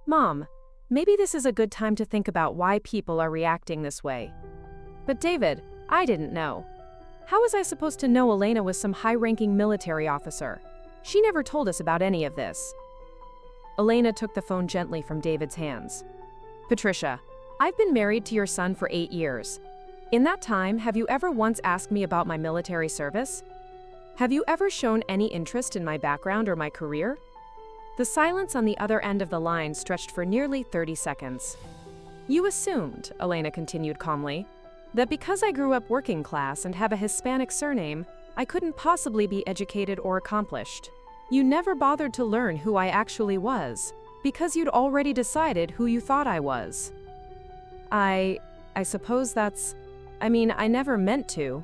A: "Mom, maybe this is a good time to think about why people are reacting this way." "But David, I didn't know. How was I supposed to know Elena was some high-ranking military officer? She never told us about any of this." Elena took the phone gently from David's hands. "Patricia, I've been married to your son for 8 years. In that time, have you ever once asked me about my military service? Have you ever shown any interest in my background or my career?" The silence on the other end of the line stretched for nearly 30 seconds. "You assumed," Elena continued calmly, "that because I grew up working class and have a Hispanic surname, I couldn't possibly be educated or accomplished. You never bothered to learn who I actually was, because you'd already decided who you thought I was." I suppose I never meant to.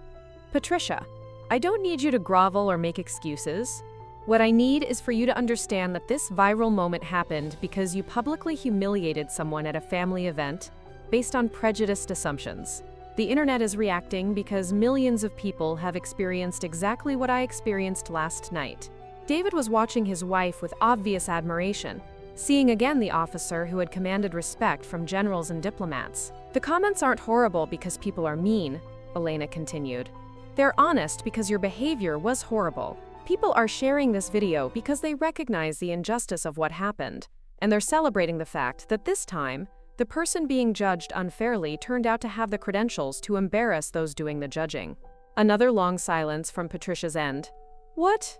A: Patricia, I don't need you to grovel or make excuses. What I need is for you to understand that this viral moment happened because you publicly humiliated someone at a family event based on prejudiced assumptions. The internet is reacting because millions of people have experienced exactly what I experienced last night. David was watching his wife with obvious admiration, seeing again the officer who had commanded respect from generals and diplomats. "The comments aren't horrible because people are mean," Elena continued. "They're honest because your behavior was horrible. People are sharing this video because they recognize the injustice of what happened, and they're celebrating the fact that this time, the person being judged unfairly turned out to have the credentials to embarrass those doing the judging." Another long silence from Patricia's end. What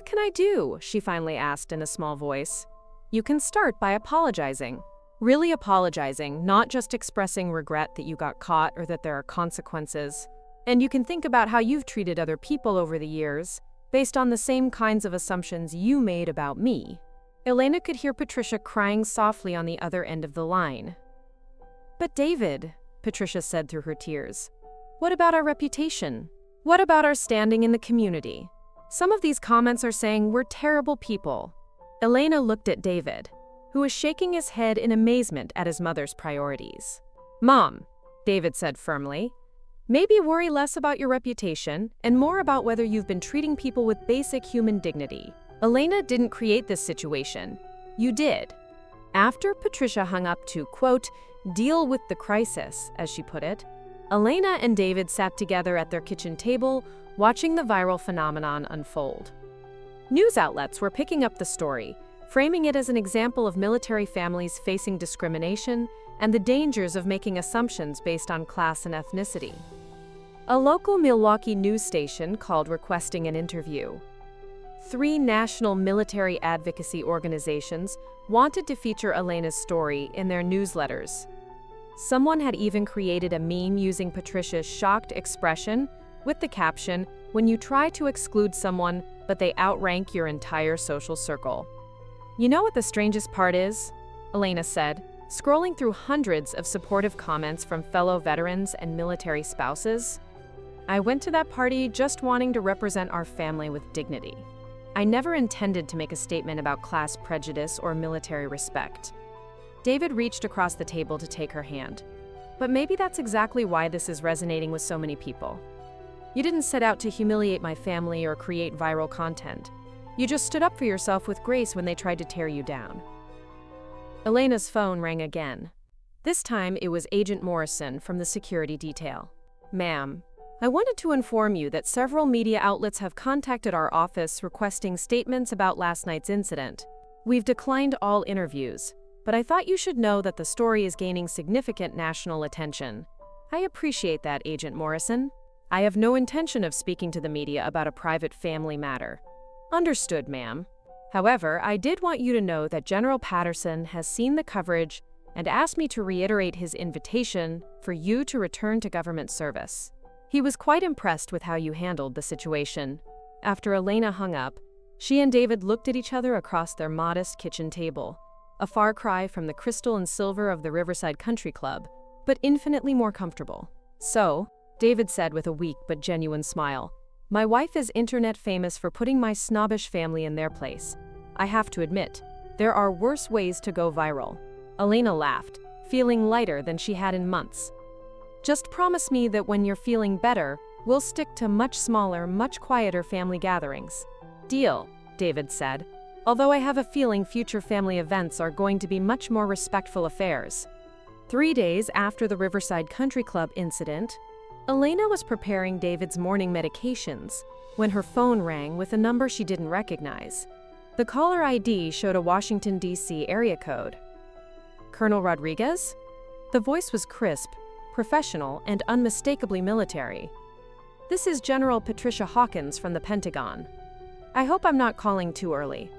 A: can I do?" she finally asked in a small voice. "You can start by apologizing. Really apologizing, not just expressing regret that you got caught or that there are consequences. And you can think about how you've treated other people over the years, based on the same kinds of assumptions you made about me." Elena could hear Patricia crying softly on the other end of the line. "But David," Patricia said through her tears, "what about our reputation? What about our standing in the community? Some of these comments are saying we're terrible people." Elena looked at David, who was shaking his head in amazement at his mother's priorities. "Mom," David said firmly, "maybe worry less about your reputation and more about whether you've been treating people with basic human dignity. Elena didn't create this situation. You did." After Patricia hung up to, quote, "deal with the crisis," as she put it, Elena and David sat together at their kitchen table, watching the viral phenomenon unfold. News outlets were picking up the story, framing it as an example of military families facing discrimination and the dangers of making assumptions based on class and ethnicity. A local Milwaukee news station called requesting an interview. 3 national military advocacy organizations wanted to feature Elena's story in their newsletters. Someone had even created a meme using Patricia's shocked expression with the caption, "When you try to exclude someone, but they outrank your entire social circle." "You know what the strangest part is?" Elena said, scrolling through hundreds of supportive comments from fellow veterans and military spouses. "I went to that party just wanting to represent our family with dignity. I never intended to make a statement about class prejudice or military respect." David reached across the table to take her hand. "But maybe that's exactly why this is resonating with so many people. You didn't set out to humiliate my family or create viral content. You just stood up for yourself with grace when they tried to tear you down." Elena's phone rang again. This time it was Agent Morrison from the security detail. "Ma'am, I wanted to inform you that several media outlets have contacted our office requesting statements about last night's incident. We've declined all interviews, but I thought you should know that the story is gaining significant national attention." "I appreciate that, Agent Morrison. I have no intention of speaking to the media about a private family matter." "Understood, ma'am. However, I did want you to know that General Patterson has seen the coverage and asked me to reiterate his invitation for you to return to government service. He was quite impressed with how you handled the situation." After Elena hung up, she and David looked at each other across their modest kitchen table, a far cry from the crystal and silver of the Riverside Country Club, but infinitely more comfortable. "So," David said with a weak but genuine smile, "my wife is internet famous for putting my snobbish family in their place. I have to admit, there are worse ways to go viral." Elena laughed, feeling lighter than she had in months. "Just promise me that when you're feeling better, we'll stick to much smaller, much quieter family gatherings." "Deal," David said, "although I have a feeling future family events are going to be much more respectful affairs." 3 days after the Riverside Country Club incident, Elena was preparing David's morning medications when her phone rang with a number she didn't recognize. The caller ID showed a Washington, D.C. area code. "Colonel Rodriguez?" The voice was crisp, professional, and unmistakably military. "This is General Patricia Hawkins from the Pentagon. I hope I'm not calling too early."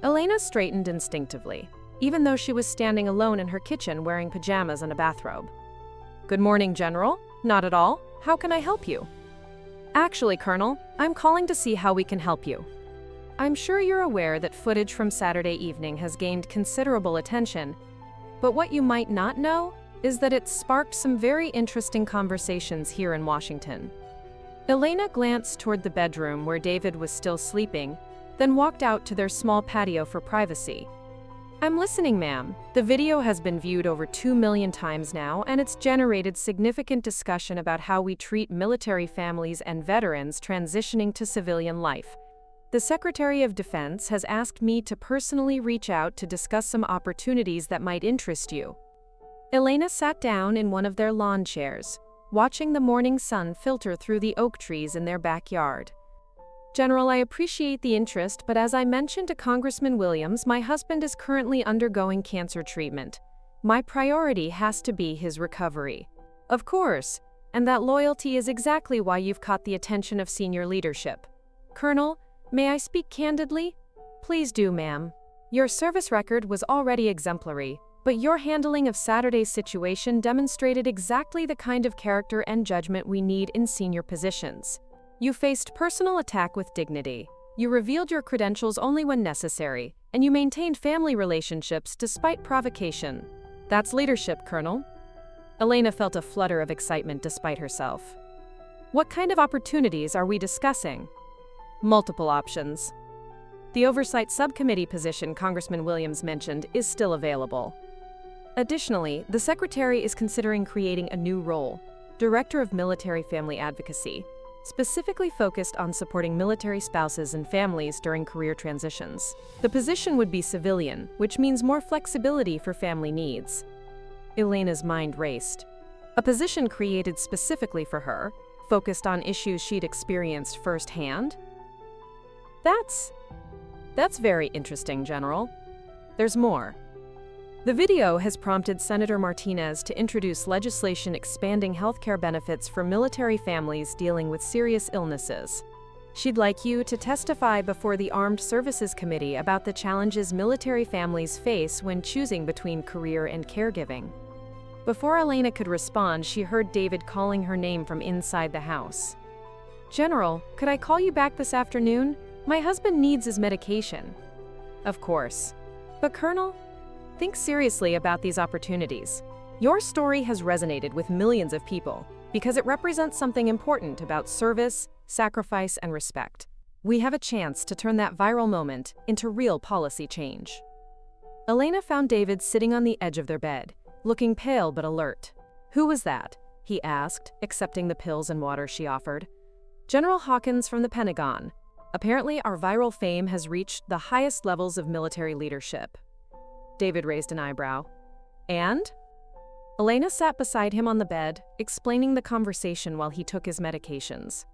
A: Elena straightened instinctively, even though she was standing alone in her kitchen wearing pajamas and a bathrobe. "Good morning, General. Not at all. How can I help you?" "Actually, Colonel, I'm calling to see how we can help you. I'm sure you're aware that footage from Saturday evening has gained considerable attention, but what you might not know is that it sparked some very interesting conversations here in Washington." Elena glanced toward the bedroom where David was still sleeping, then walked out to their small patio for privacy. "I'm listening, ma'am. The video has been viewed over 2 million times now, and it's generated significant discussion about how we treat military families and veterans transitioning to civilian life. The Secretary of Defense has asked me to personally reach out to discuss some opportunities that might interest you." Elena sat down in one of their lawn chairs, watching the morning sun filter through the oak trees in their backyard. "General, I appreciate the interest, but as I mentioned to Congressman Williams, my husband is currently undergoing cancer treatment. My priority has to be his recovery." "Of course, and that loyalty is exactly why you've caught the attention of senior leadership." "Colonel, may I speak candidly?" "Please do, ma'am. Your service record was already exemplary, but your handling of Saturday's situation demonstrated exactly the kind of character and judgment we need in senior positions. You faced personal attack with dignity. You revealed your credentials only when necessary, and you maintained family relationships despite provocation. That's leadership, Colonel. Elena felt a flutter of excitement despite herself. What kind of opportunities are we discussing? Multiple options. The Oversight Subcommittee position Congressman Williams mentioned is still available. Additionally, the Secretary is considering creating a new role, Director of Military Family Advocacy, specifically focused on supporting military spouses and families during career transitions. The position would be civilian, which means more flexibility for family needs. Elena's mind raced. A position created specifically for her, focused on issues she'd experienced firsthand? That's very interesting, General. There's more. The video has prompted Senator Martinez to introduce legislation expanding healthcare benefits for military families dealing with serious illnesses. She'd like you to testify before the Armed Services Committee about the challenges military families face when choosing between career and caregiving. Before Elena could respond, she heard David calling her name from inside the house. "General, could I call you back this afternoon? My husband needs his medication." "Of course. But Colonel, think seriously about these opportunities. Your story has resonated with millions of people because it represents something important about service, sacrifice, and respect. We have a chance to turn that viral moment into real policy change." Elena found David sitting on the edge of their bed, looking pale but alert. "Who was that?" he asked, accepting the pills and water she offered. "General Hawkins from the Pentagon. Apparently, our viral fame has reached the highest levels of military leadership." David raised an eyebrow. "And?" Elena sat beside him on the bed, explaining the conversation while he took his medications.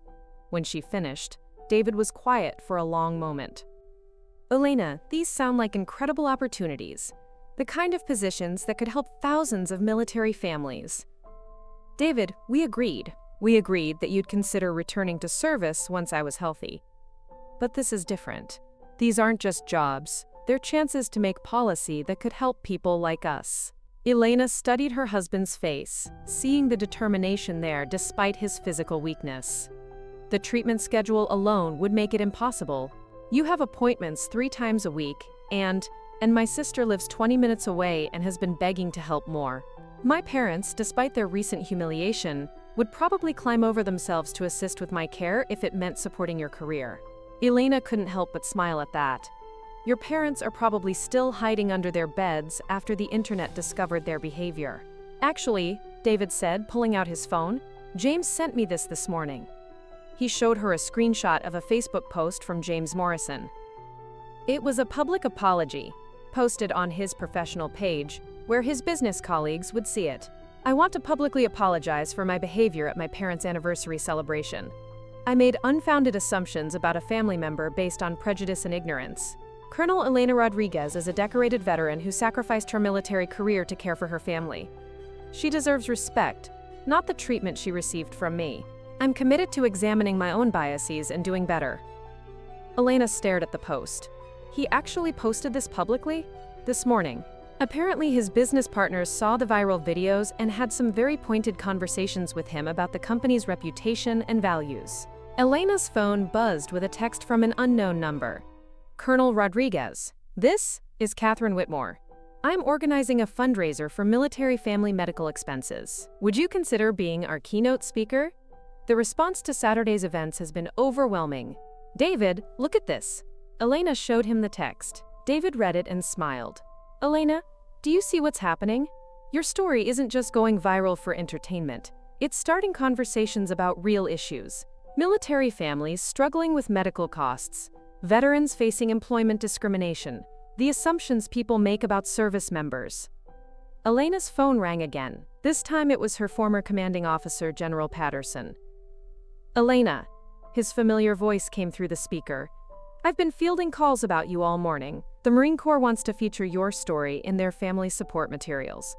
A: When she finished, David was quiet for a long moment. "Elena, these sound like incredible opportunities, the kind of positions that could help thousands of military families." "David, we agreed. We agreed that you'd consider returning to service once I was healthy. But this is different. These aren't just jobs. They're chances to make policy that could help people like us." Elena studied her husband's face, seeing the determination there despite his physical weakness. "The treatment schedule alone would make it impossible. You have appointments 3 times a week, and my sister lives 20 minutes away and has been begging to help more. My parents, despite their recent humiliation, would probably climb over themselves to assist with my care if it meant supporting your career." Elena couldn't help but smile at that. "Your parents are probably still hiding under their beds after the internet discovered their behavior." "Actually," David said, pulling out his phone, "James sent me this morning." He showed her a screenshot of a Facebook post from James Morrison. It was a public apology, posted on his professional page, where his business colleagues would see it. "I want to publicly apologize for my behavior at my parents' anniversary celebration. I made unfounded assumptions about a family member based on prejudice and ignorance. Colonel Elena Rodriguez is a decorated veteran who sacrificed her military career to care for her family. She deserves respect, not the treatment she received from me. I'm committed to examining my own biases and doing better." Elena stared at the post. He actually posted this publicly? This morning. Apparently his business partners saw the viral videos and had some very pointed conversations with him about the company's reputation and values. Elena's phone buzzed with a text from an unknown number. "Colonel Rodriguez, this is Catherine Whitmore. I'm organizing a fundraiser for military family medical expenses. Would you consider being our keynote speaker?" The response to Saturday's events has been overwhelming. "David, look at this." Elena showed him the text. David read it and smiled. "Elena, do you see what's happening? Your story isn't just going viral for entertainment. It's starting conversations about real issues. Military families struggling with medical costs, veterans facing employment discrimination, the assumptions people make about service members." Elena's phone rang again. This time it was her former commanding officer, General Patterson. "Elena," his familiar voice came through the speaker. "I've been fielding calls about you all morning. The Marine Corps wants to feature your story in their family support materials.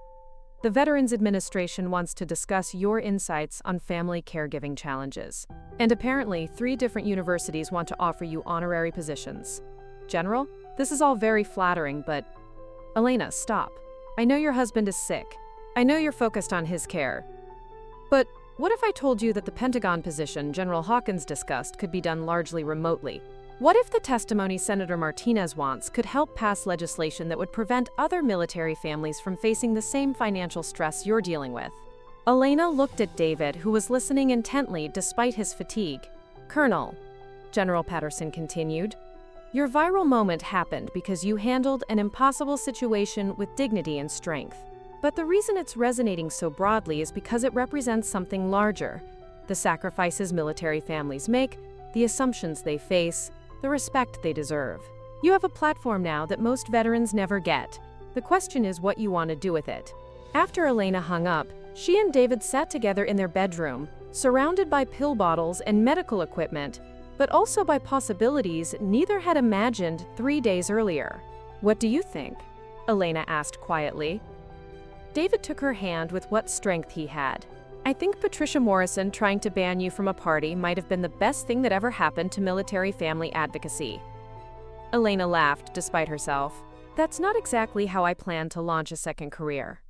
A: The Veterans Administration wants to discuss your insights on family caregiving challenges. And apparently, 3 different universities want to offer you honorary positions. General, this is all very flattering, but..." "Elena, stop. I know your husband is sick. I know you're focused on his care. But what if I told you that the Pentagon position General Hawkins discussed could be done largely remotely? What if the testimony Senator Martinez wants could help pass legislation that would prevent other military families from facing the same financial stress you're dealing with? Elena looked at David, who was listening intently despite his fatigue. Colonel, General Patterson continued, your viral moment happened because you handled an impossible situation with dignity and strength. But the reason it's resonating so broadly is because it represents something larger: the sacrifices military families make, the assumptions they face, the respect they deserve. You have a platform now that most veterans never get. The question is what you want to do with it. After Elena hung up, she and David sat together in their bedroom, surrounded by pill bottles and medical equipment, but also by possibilities neither had imagined 3 days earlier. What do you think? Elena asked quietly. David took her hand with what strength he had. I think Patricia Morrison trying to ban you from a party might have been the best thing that ever happened to military family advocacy. Elena laughed despite herself. That's not exactly how I plan to launch a second career.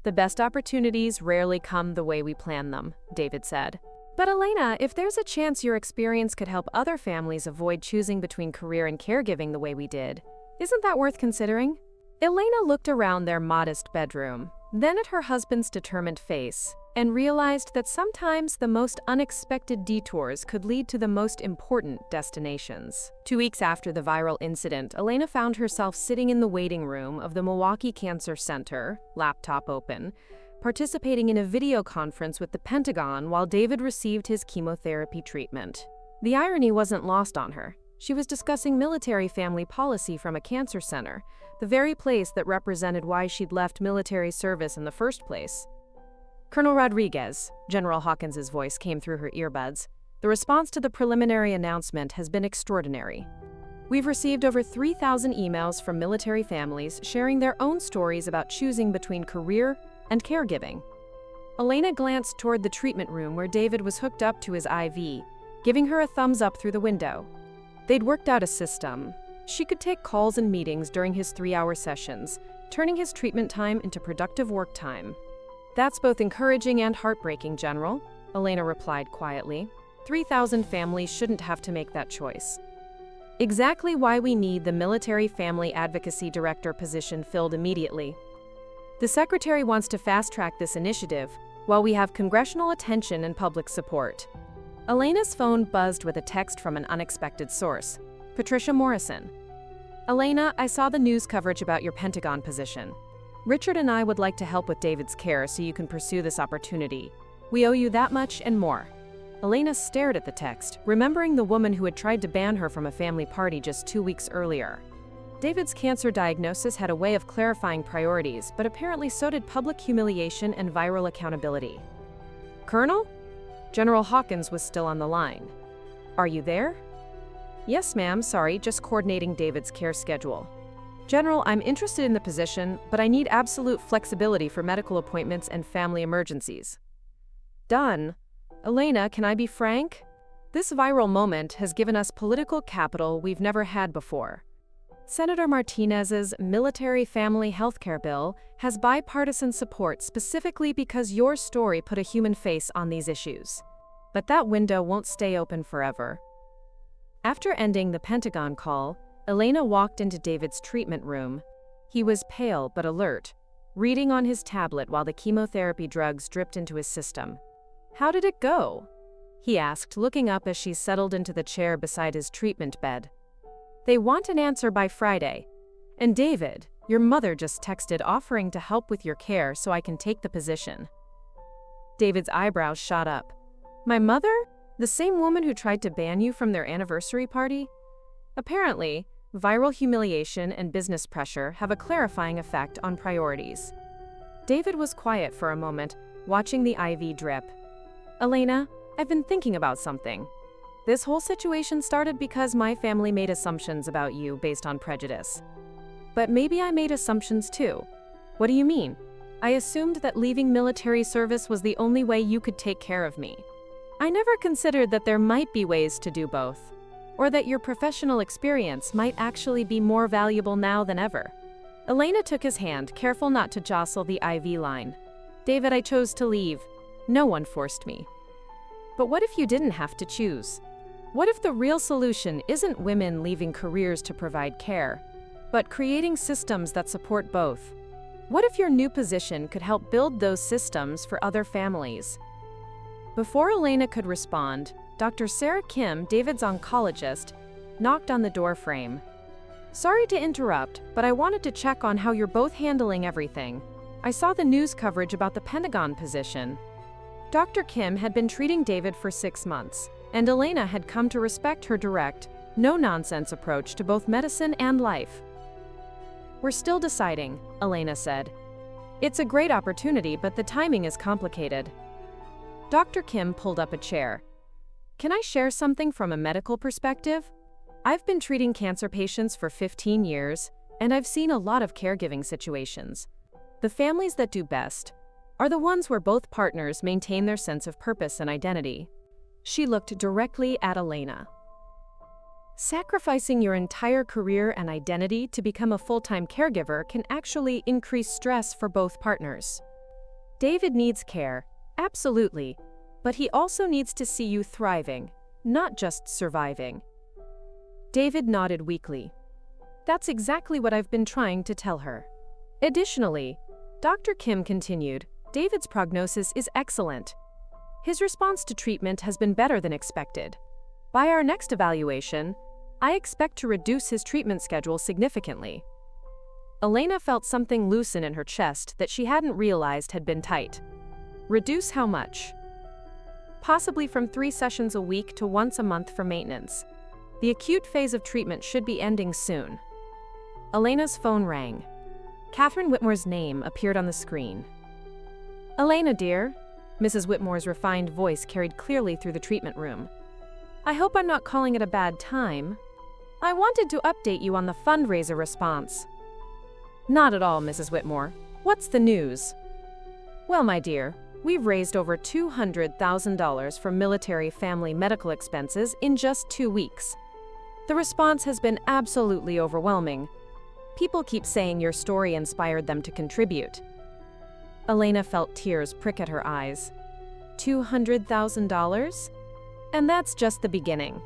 A: The best opportunities rarely come the way we plan them, David said. But Elena, if there's a chance your experience could help other families avoid choosing between career and caregiving the way we did, isn't that worth considering? Elena looked around their modest bedroom, then at her husband's determined face, and realized that sometimes the most unexpected detours could lead to the most important destinations. 2 weeks after the viral incident, Elena found herself sitting in the waiting room of the Milwaukee Cancer Center, laptop open, participating in a video conference with the Pentagon while David received his chemotherapy treatment. The irony wasn't lost on her. She was discussing military family policy from a cancer center, the very place that represented why she'd left military service in the first place. Colonel Rodriguez, General Hawkins's voice came through her earbuds. The response to the preliminary announcement has been extraordinary. We've received over 3,000 emails from military families sharing their own stories about choosing between career and caregiving. Elena glanced toward the treatment room where David was hooked up to his IV, giving her a thumbs up through the window. They'd worked out a system. She could take calls and meetings during his 3-hour sessions, turning his treatment time into productive work time. That's both encouraging and heartbreaking, General, Elena replied quietly. 3,000 families shouldn't have to make that choice. Exactly why we need the Military Family Advocacy Director position filled immediately. The Secretary wants to fast-track this initiative while we have congressional attention and public support. Elena's phone buzzed with a text from an unexpected source. Patricia Morrison. Elena, I saw the news coverage about your Pentagon position. Richard and I would like to help with David's care so you can pursue this opportunity. We owe you that much and more. Elena stared at the text, remembering the woman who had tried to ban her from a family party just 2 weeks earlier. David's cancer diagnosis had a way of clarifying priorities, but apparently so did public humiliation and viral accountability. Colonel? General Hawkins was still on the line. Are you there? Yes, ma'am, sorry, just coordinating David's care schedule. General, I'm interested in the position, but I need absolute flexibility for medical appointments and family emergencies. Done. Elena, can I be frank? This viral moment has given us political capital we've never had before. Senator Martinez's military family healthcare bill has bipartisan support specifically because your story put a human face on these issues. But that window won't stay open forever. After ending the Pentagon call, Elena walked into David's treatment room. He was pale but alert, reading on his tablet while the chemotherapy drugs dripped into his system. How did it go? He asked, looking up as she settled into the chair beside his treatment bed. They want an answer by Friday. And David, your mother just texted offering to help with your care so I can take the position. David's eyebrows shot up. My mother? The same woman who tried to ban you from their anniversary party? Apparently, viral humiliation and business pressure have a clarifying effect on priorities. David was quiet for a moment, watching the IV drip. Elena, I've been thinking about something. This whole situation started because my family made assumptions about you based on prejudice. But maybe I made assumptions too. What do you mean? I assumed that leaving military service was the only way you could take care of me. I never considered that there might be ways to do both, or that your professional experience might actually be more valuable now than ever. Elena took his hand, careful not to jostle the IV line. David, I chose to leave. No one forced me. But what if you didn't have to choose? What if the real solution isn't women leaving careers to provide care, but creating systems that support both? What if your new position could help build those systems for other families? Before Elena could respond, Dr. Sarah Kim, David's oncologist, knocked on the doorframe. "Sorry to interrupt, but I wanted to check on how you're both handling everything. I saw the news coverage about the Pentagon position." Dr. Kim had been treating David for 6 months, and Elena had come to respect her direct, no-nonsense approach to both medicine and life. "We're still deciding," Elena said. "It's a great opportunity, but the timing is complicated." Dr. Kim pulled up a chair. "Can I share something from a medical perspective? I've been treating cancer patients for 15 years, and I've seen a lot of caregiving situations. The families that do best are the ones where both partners maintain their sense of purpose and identity." She looked directly at Elena. "Sacrificing your entire career and identity to become a full-time caregiver can actually increase stress for both partners. David needs care, absolutely, but he also needs to see you thriving, not just surviving." David nodded weakly. "That's exactly what I've been trying to tell her." Additionally, Dr. Kim continued, "David's prognosis is excellent. His response to treatment has been better than expected. By our next evaluation, I expect to reduce his treatment schedule significantly." Elena felt something loosen in her chest that she hadn't realized had been tight. "Reduce how much?" "Possibly from 3 sessions a week to once a month for maintenance. The acute phase of treatment should be ending soon." Elena's phone rang. Catherine Whitmore's name appeared on the screen. "Elena, dear," Mrs. Whitmore's refined voice carried clearly through the treatment room. "I hope I'm not calling at a bad time. I wanted to update you on the fundraiser response." "Not at all, Mrs. Whitmore. What's the news?" "Well, my dear, we've raised over $200,000 for military family medical expenses in just 2 weeks. The response has been absolutely overwhelming. People keep saying your story inspired them to contribute." Elena felt tears prick at her eyes. $200,000? And that's just the beginning.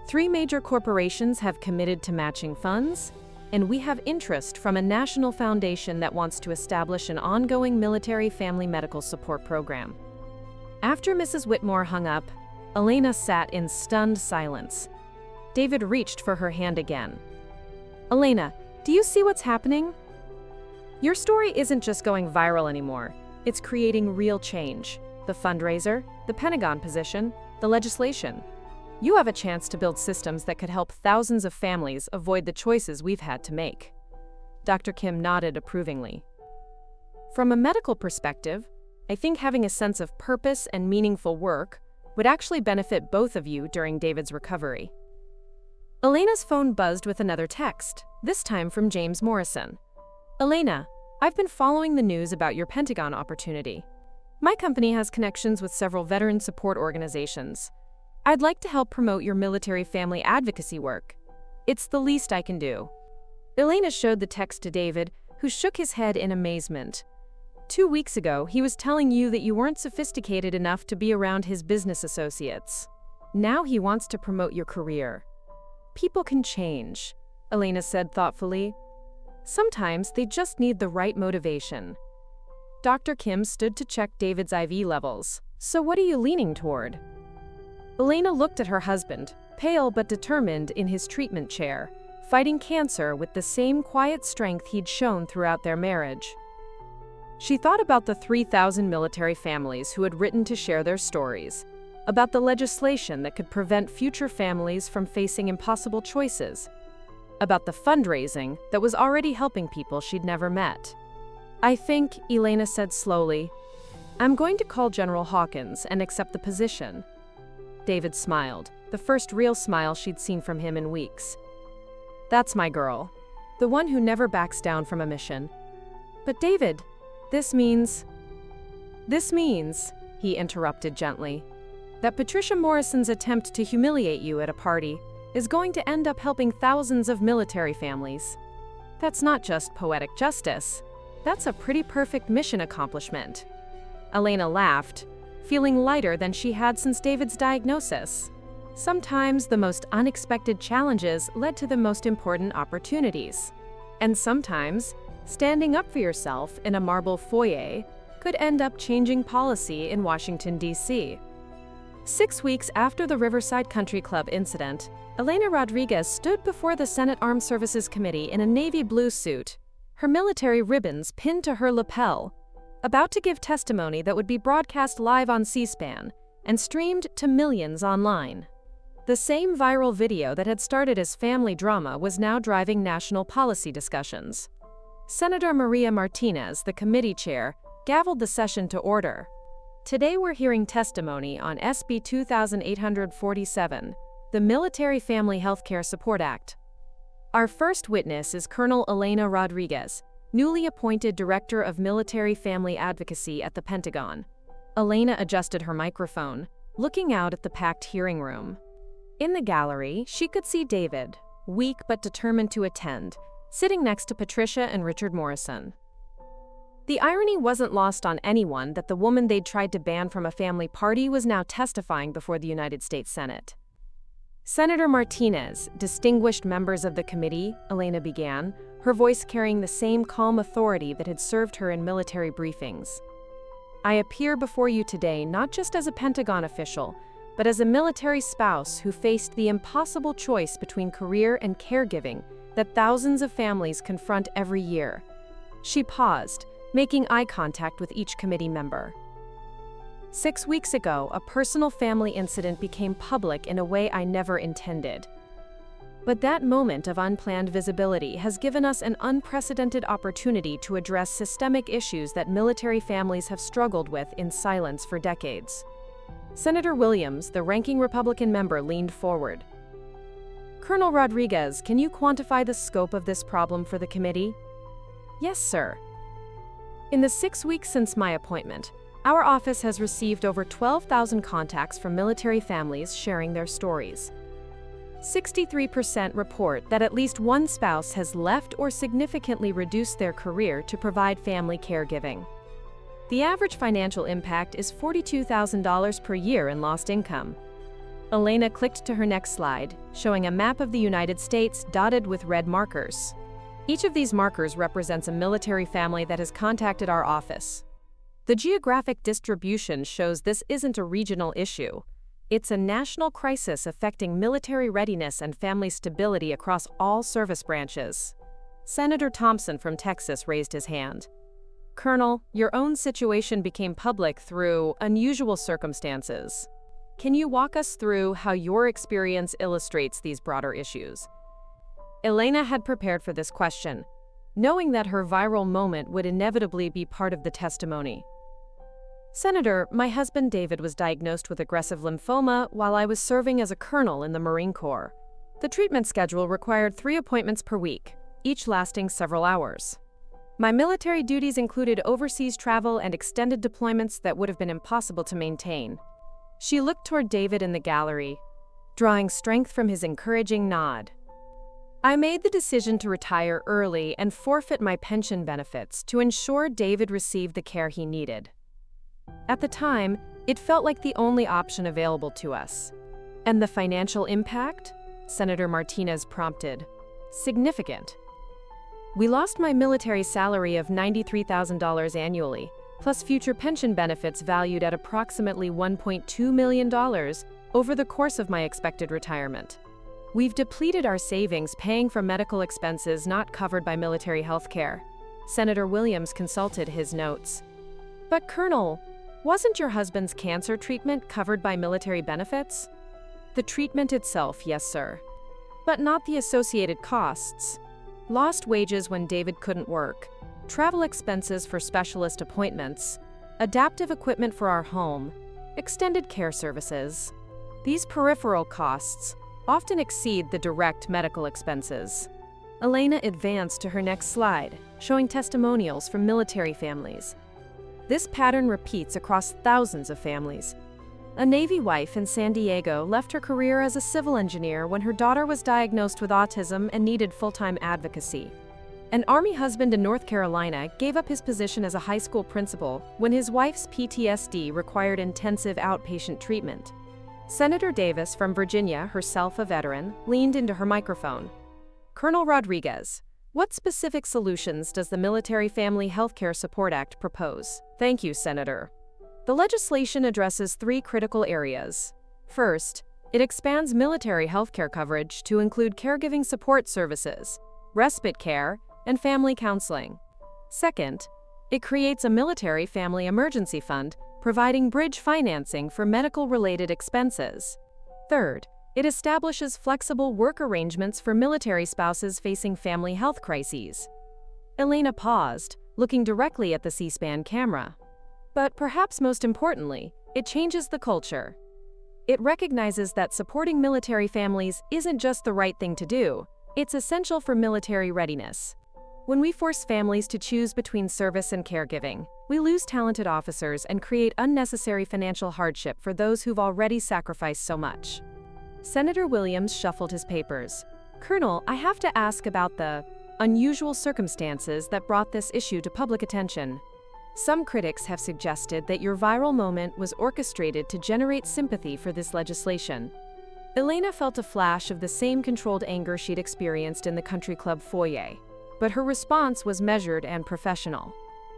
A: 3 major corporations have committed to matching funds, and we have interest from a national foundation that wants to establish an ongoing military family medical support program. After Mrs. Whitmore hung up, Elena sat in stunned silence. David reached for her hand again. "Elena, do you see what's happening? Your story isn't just going viral anymore. It's creating real change. The fundraiser, the Pentagon position, the legislation. You have a chance to build systems that could help thousands of families avoid the choices we've had to make." Dr. Kim nodded approvingly. "From a medical perspective, I think having a sense of purpose and meaningful work would actually benefit both of you during David's recovery." Elena's phone buzzed with another text, this time from James Morrison. "Elena, I've been following the news about your Pentagon opportunity. My company has connections with several veteran support organizations. I'd like to help promote your military family advocacy work. It's the least I can do." Elena showed the text to David, who shook his head in amazement. 2 weeks ago, he was telling you that you weren't sophisticated enough to be around his business associates. Now he wants to promote your career. "People can change," Elena said thoughtfully. "Sometimes they just need the right motivation." Dr. Kim stood to check David's IV levels. "So what are you leaning toward?" Elena looked at her husband, pale but determined in his treatment chair, fighting cancer with the same quiet strength he'd shown throughout their marriage. She thought about the 3,000 military families who had written to share their stories, about the legislation that could prevent future families from facing impossible choices, about the fundraising that was already helping people she'd never met. "I think," Elena said slowly, "I'm going to call General Hawkins and accept the position." David smiled, the first real smile she'd seen from him in weeks. "That's my girl, the one who never backs down from a mission." "But David, this means," he interrupted gently, "that Patricia Morrison's attempt to humiliate you at a party is going to end up helping thousands of military families. That's not just poetic justice. That's a pretty perfect mission accomplishment." Elena laughed, feeling lighter than she had since David's diagnosis. Sometimes the most unexpected challenges led to the most important opportunities. And sometimes, standing up for yourself in a marble foyer could end up changing policy in Washington, D.C. 6 weeks after the Riverside Country Club incident, Elena Rodriguez stood before the Senate Armed Services Committee in a navy blue suit, her military ribbons pinned to her lapel, about to give testimony that would be broadcast live on C-SPAN and streamed to millions online. The same viral video that had started as family drama was now driving national policy discussions. Senator Maria Martinez, the committee chair, gavelled the session to order. Today we're hearing testimony on SB 2847, the Military Family Healthcare Support Act. Our first witness is Colonel Elena Rodriguez, newly appointed Director of Military Family Advocacy at the Pentagon. Elena adjusted her microphone, looking out at the packed hearing room. In the gallery, she could see David, weak but determined to attend, sitting next to Patricia and Richard Morrison. The irony wasn't lost on anyone that the woman they'd tried to ban from a family party was now testifying before the United States Senate. Senator Martinez, distinguished members of the committee, Elena began, her voice carrying the same calm authority that had served her in military briefings. I appear before you today not just as a Pentagon official, but as a military spouse who faced the impossible choice between career and caregiving that thousands of families confront every year. She paused, making eye contact with each committee member. 6 weeks ago, a personal family incident became public in a way I never intended. But that moment of unplanned visibility has given us an unprecedented opportunity to address systemic issues that military families have struggled with in silence for decades. Senator Williams, the ranking Republican member, leaned forward. Colonel Rodriguez, can you quantify the scope of this problem for the committee? Yes, sir. In the 6 weeks since my appointment, our office has received over 12,000 contacts from military families sharing their stories. 63% report that at least one spouse has left or significantly reduced their career to provide family caregiving. The average financial impact is $42,000 per year in lost income. Elena clicked to her next slide, showing a map of the United States dotted with red markers. Each of these markers represents a military family that has contacted our office. The geographic distribution shows this isn't a regional issue. It's a national crisis affecting military readiness and family stability across all service branches. Senator Thompson from Texas raised his hand. Colonel, your own situation became public through unusual circumstances. Can you walk us through how your experience illustrates these broader issues? Elena had prepared for this question, knowing that her viral moment would inevitably be part of the testimony. Senator, my husband David was diagnosed with aggressive lymphoma while I was serving as a colonel in the Marine Corps. The treatment schedule required 3 appointments per week, each lasting several hours. My military duties included overseas travel and extended deployments that would have been impossible to maintain. She looked toward David in the gallery, drawing strength from his encouraging nod. I made the decision to retire early and forfeit my pension benefits to ensure David received the care he needed. At the time, it felt like the only option available to us. And the financial impact? Senator Martinez prompted. Significant. We lost my military salary of $93,000 annually, plus future pension benefits valued at approximately $1.2 million over the course of my expected retirement. We've depleted our savings paying for medical expenses not covered by military health care. Senator Williams consulted his notes. But Colonel, wasn't your husband's cancer treatment covered by military benefits? The treatment itself, yes, sir. But not the associated costs. Lost wages when David couldn't work, travel expenses for specialist appointments, adaptive equipment for our home, extended care services. These peripheral costs often exceed the direct medical expenses. Elena advanced to her next slide, showing testimonials from military families. This pattern repeats across thousands of families. A Navy wife in San Diego left her career as a civil engineer when her daughter was diagnosed with autism and needed full-time advocacy. An Army husband in North Carolina gave up his position as a high school principal when his wife's PTSD required intensive outpatient treatment. Senator Davis from Virginia, herself a veteran, leaned into her microphone. Colonel Rodriguez, what specific solutions does the Military Family Healthcare Support Act propose? Thank you, Senator. The legislation addresses three critical areas. First, it expands military healthcare coverage to include caregiving support services, respite care, and family counseling. Second, it creates a military family emergency fund, providing bridge financing for medical-related expenses. Third, it establishes flexible work arrangements for military spouses facing family health crises. Elena paused, looking directly at the C-SPAN camera. But perhaps most importantly, it changes the culture. It recognizes that supporting military families isn't just the right thing to do, it's essential for military readiness. When we force families to choose between service and caregiving, we lose talented officers and create unnecessary financial hardship for those who've already sacrificed so much. Senator Williams shuffled his papers. Colonel, I have to ask about the unusual circumstances that brought this issue to public attention. Some critics have suggested that your viral moment was orchestrated to generate sympathy for this legislation. Elena felt a flash of the same controlled anger she'd experienced in the country club foyer, but her response was measured and professional.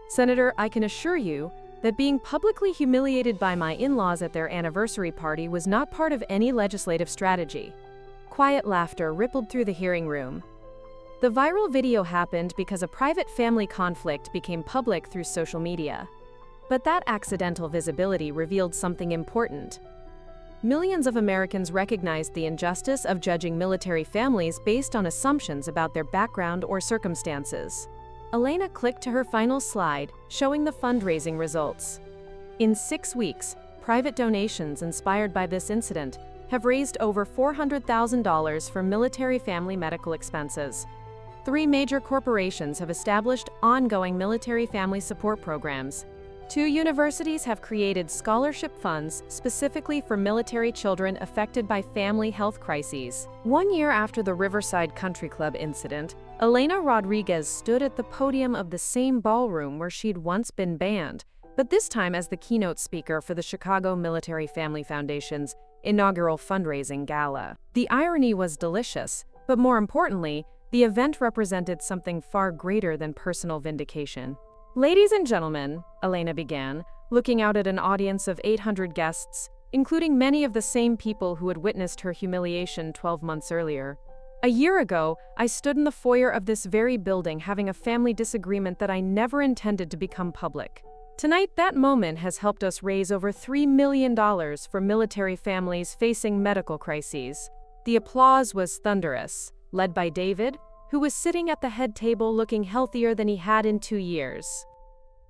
A: Senator, I can assure you that being publicly humiliated by my in-laws at their anniversary party was not part of any legislative strategy. Quiet laughter rippled through the hearing room. The viral video happened because a private family conflict became public through social media. But that accidental visibility revealed something important. Millions of Americans recognized the injustice of judging military families based on assumptions about their background or circumstances. Elena clicked to her final slide, showing the fundraising results. In 6 weeks, private donations inspired by this incident have raised over $400,000 for military family medical expenses. 3 major corporations have established ongoing military family support programs. 2 universities have created scholarship funds specifically for military children affected by family health crises. 1 year after the Riverside Country Club incident, Elena Rodriguez stood at the podium of the same ballroom where she'd once been banned, but this time as the keynote speaker for the Chicago Military Family Foundation's inaugural fundraising gala. The irony was delicious, but more importantly, the event represented something far greater than personal vindication. Ladies and gentlemen, Elena began, looking out at an audience of 800 guests, including many of the same people who had witnessed her humiliation 12 months earlier. A year ago, I stood in the foyer of this very building having a family disagreement that I never intended to become public. Tonight, that moment has helped us raise over $3 million for military families facing medical crises. The applause was thunderous, led by David, who was sitting at the head table looking healthier than he had in 2 years.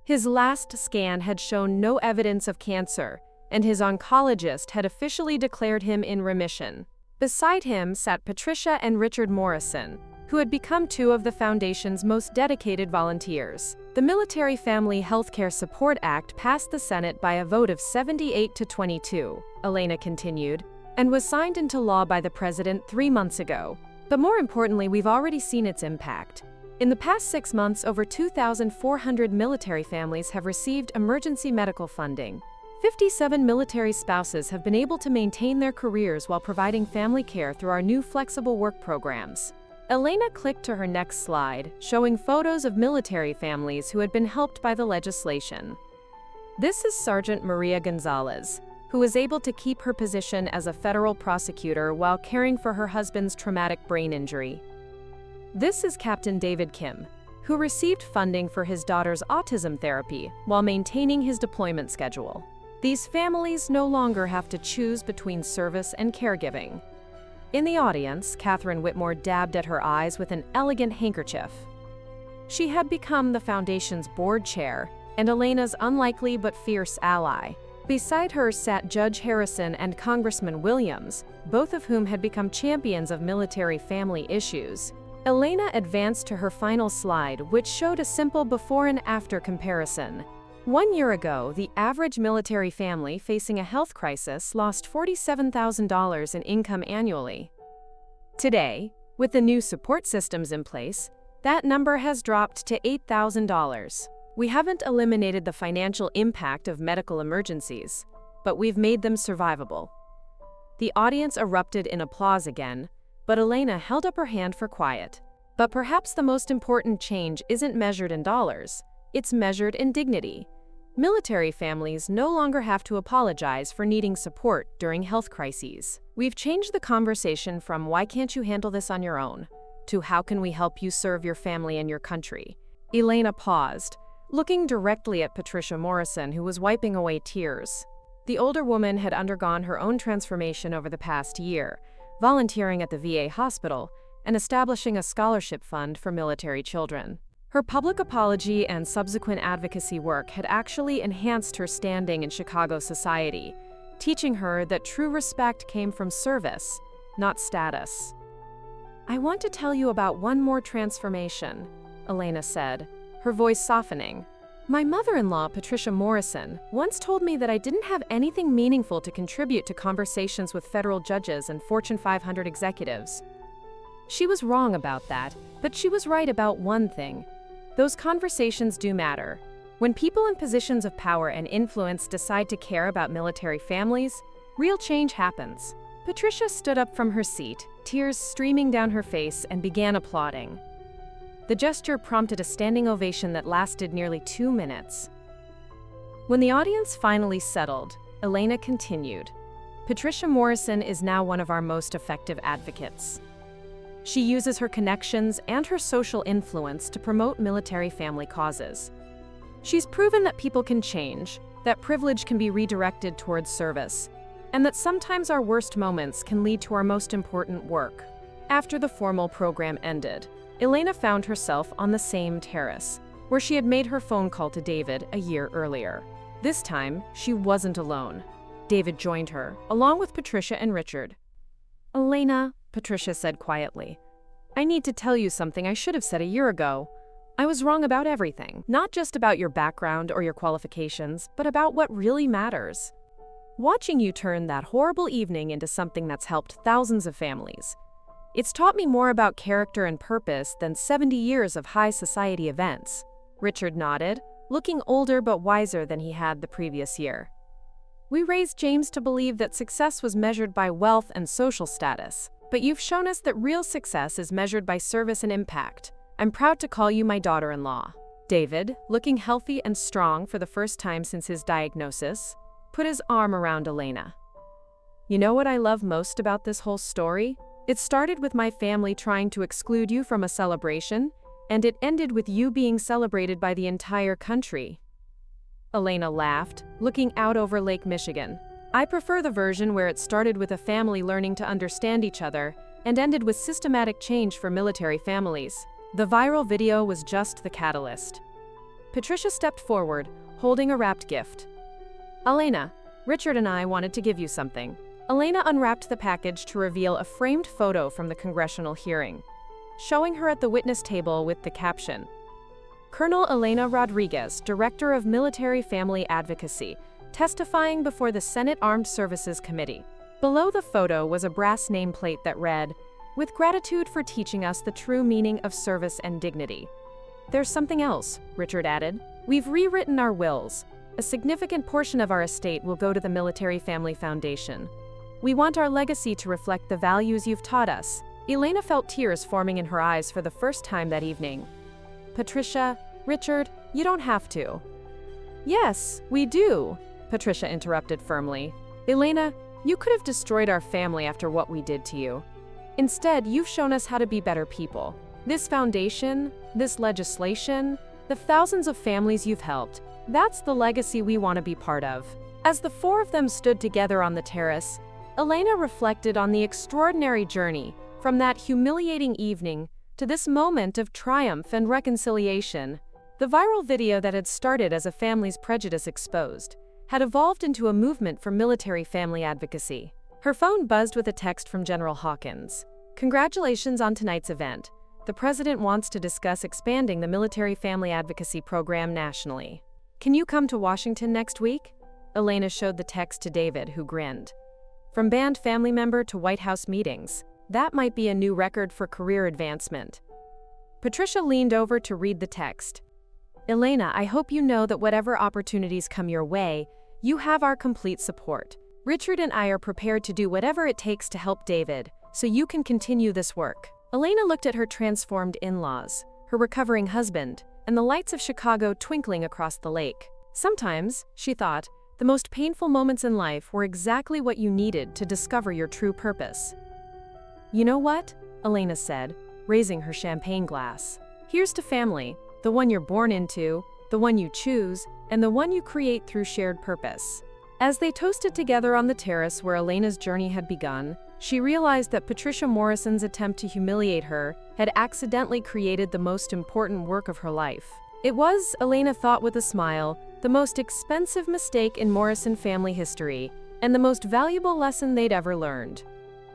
A: His last scan had shown no evidence of cancer, and his oncologist had officially declared him in remission. Beside him sat Patricia and Richard Morrison, who had become 2 of the Foundation's most dedicated volunteers. The Military Family Healthcare Support Act passed the Senate by a vote of 78 to 22, Elena continued, and was signed into law by the President 3 months ago. But more importantly, we've already seen its impact. In the past 6 months, over 2,400 military families have received emergency medical funding. 57 military spouses have been able to maintain their careers while providing family care through our new flexible work programs. Elena clicked to her next slide, showing photos of military families who had been helped by the legislation. This is Sergeant Maria Gonzalez, who was able to keep her position as a federal prosecutor while caring for her husband's traumatic brain injury. This is Captain David Kim, who received funding for his daughter's autism therapy while maintaining his deployment schedule. These families no longer have to choose between service and caregiving. In the audience, Catherine Whitmore dabbed at her eyes with an elegant handkerchief. She had become the Foundation's board chair and Elena's unlikely but fierce ally. Beside her sat Judge Harrison and Congressman Williams, both of whom had become champions of military family issues. Elena advanced to her final slide, which showed a simple before and after comparison. 1 year ago, the average military family facing a health crisis lost $47,000 in income annually. Today, with the new support systems in place, that number has dropped to $8,000. We haven't eliminated the financial impact of medical emergencies, but we've made them survivable. The audience erupted in applause again, but Elena held up her hand for quiet. But perhaps the most important change isn't measured in dollars, it's measured in dignity. Military families no longer have to apologize for needing support during health crises. We've changed the conversation from "why can't you handle this on your own" to "how can we help you serve your family and your country?" Elena paused, looking directly at Patricia Morrison, who was wiping away tears. The older woman had undergone her own transformation over the past year, volunteering at the VA hospital and establishing a scholarship fund for military children. Her public apology and subsequent advocacy work had actually enhanced her standing in Chicago society, teaching her that true respect came from service, not status. "I want to tell you about one more transformation," Elena said, her voice softening. "My mother-in-law, Patricia Morrison, once told me that I didn't have anything meaningful to contribute to conversations with federal judges and Fortune 500 executives. She was wrong about that, but she was right about one thing. Those conversations do matter. When people in positions of power and influence decide to care about military families, real change happens." Patricia stood up from her seat, tears streaming down her face, and began applauding. The gesture prompted a standing ovation that lasted nearly 2 minutes. When the audience finally settled, Elena continued, "Patricia Morrison is now one of our most effective advocates. She uses her connections and her social influence to promote military family causes. She's proven that people can change, that privilege can be redirected towards service, and that sometimes our worst moments can lead to our most important work." After the formal program ended, Elena found herself on the same terrace, where she had made her phone call to David a year earlier. This time, she wasn't alone. David joined her, along with Patricia and Richard. "Elena," Patricia said quietly, "I need to tell you something I should have said a year ago. I was wrong about everything, not just about your background or your qualifications, but about what really matters. Watching you turn that horrible evening into something that's helped thousands of families. It's taught me more about character and purpose than 70 years of high society events." Richard nodded, looking older but wiser than he had the previous year. "We raised James to believe that success was measured by wealth and social status, but you've shown us that real success is measured by service and impact. I'm proud to call you my daughter-in-law." David, looking healthy and strong for the first time since his diagnosis, put his arm around Elena. "You know what I love most about this whole story? It started with my family trying to exclude you from a celebration, and it ended with you being celebrated by the entire country." Elena laughed, looking out over Lake Michigan. "I prefer the version where it started with a family learning to understand each other and ended with systematic change for military families. The viral video was just the catalyst." Patricia stepped forward, holding a wrapped gift. "Elena, Richard and I wanted to give you something." Elena unwrapped the package to reveal a framed photo from the congressional hearing, showing her at the witness table with the caption, "Colonel Elena Rodriguez, Director of Military Family Advocacy, testifying before the Senate Armed Services Committee." Below the photo was a brass nameplate that read, "With gratitude for teaching us the true meaning of service and dignity." "There's something else," Richard added. "We've rewritten our wills. A significant portion of our estate will go to the Military Family Foundation. We want our legacy to reflect the values you've taught us." Elena felt tears forming in her eyes for the first time that evening. "Patricia, Richard, you don't have to." "Yes, we do," Patricia interrupted firmly. "Elena, you could have destroyed our family after what we did to you. Instead, you've shown us how to be better people. This foundation, this legislation, the thousands of families you've helped, that's the legacy we want to be part of." As the four of them stood together on the terrace, Elena reflected on the extraordinary journey from that humiliating evening to this moment of triumph and reconciliation. The viral video that had started as a family's prejudice exposed had evolved into a movement for military family advocacy. Her phone buzzed with a text from General Hawkins. "Congratulations on tonight's event. The President wants to discuss expanding the military family advocacy program nationally. Can you come to Washington next week?" Elena showed the text to David, who grinned. From band family member to White House meetings, that might be a new record for career advancement. Patricia leaned over to read the text. "Elena, I hope you know that whatever opportunities come your way, you have our complete support." Richard and I are prepared to do whatever it takes to help David, so you can continue this work." Elena looked at her transformed in-laws, her recovering husband, and the lights of Chicago twinkling across the lake. Sometimes, she thought, the most painful moments in life were exactly what you needed to discover your true purpose. "You know what?" Elena said, raising her champagne glass. "Here's to family, the one you're born into, the one you choose, and the one you create through shared purpose." As they toasted together on the terrace where Elena's journey had begun, she realized that Patricia Morrison's attempt to humiliate her had accidentally created the most important work of her life. It was, Elena thought with a smile, the most expensive mistake in Morrison family history, and the most valuable lesson they'd ever learned.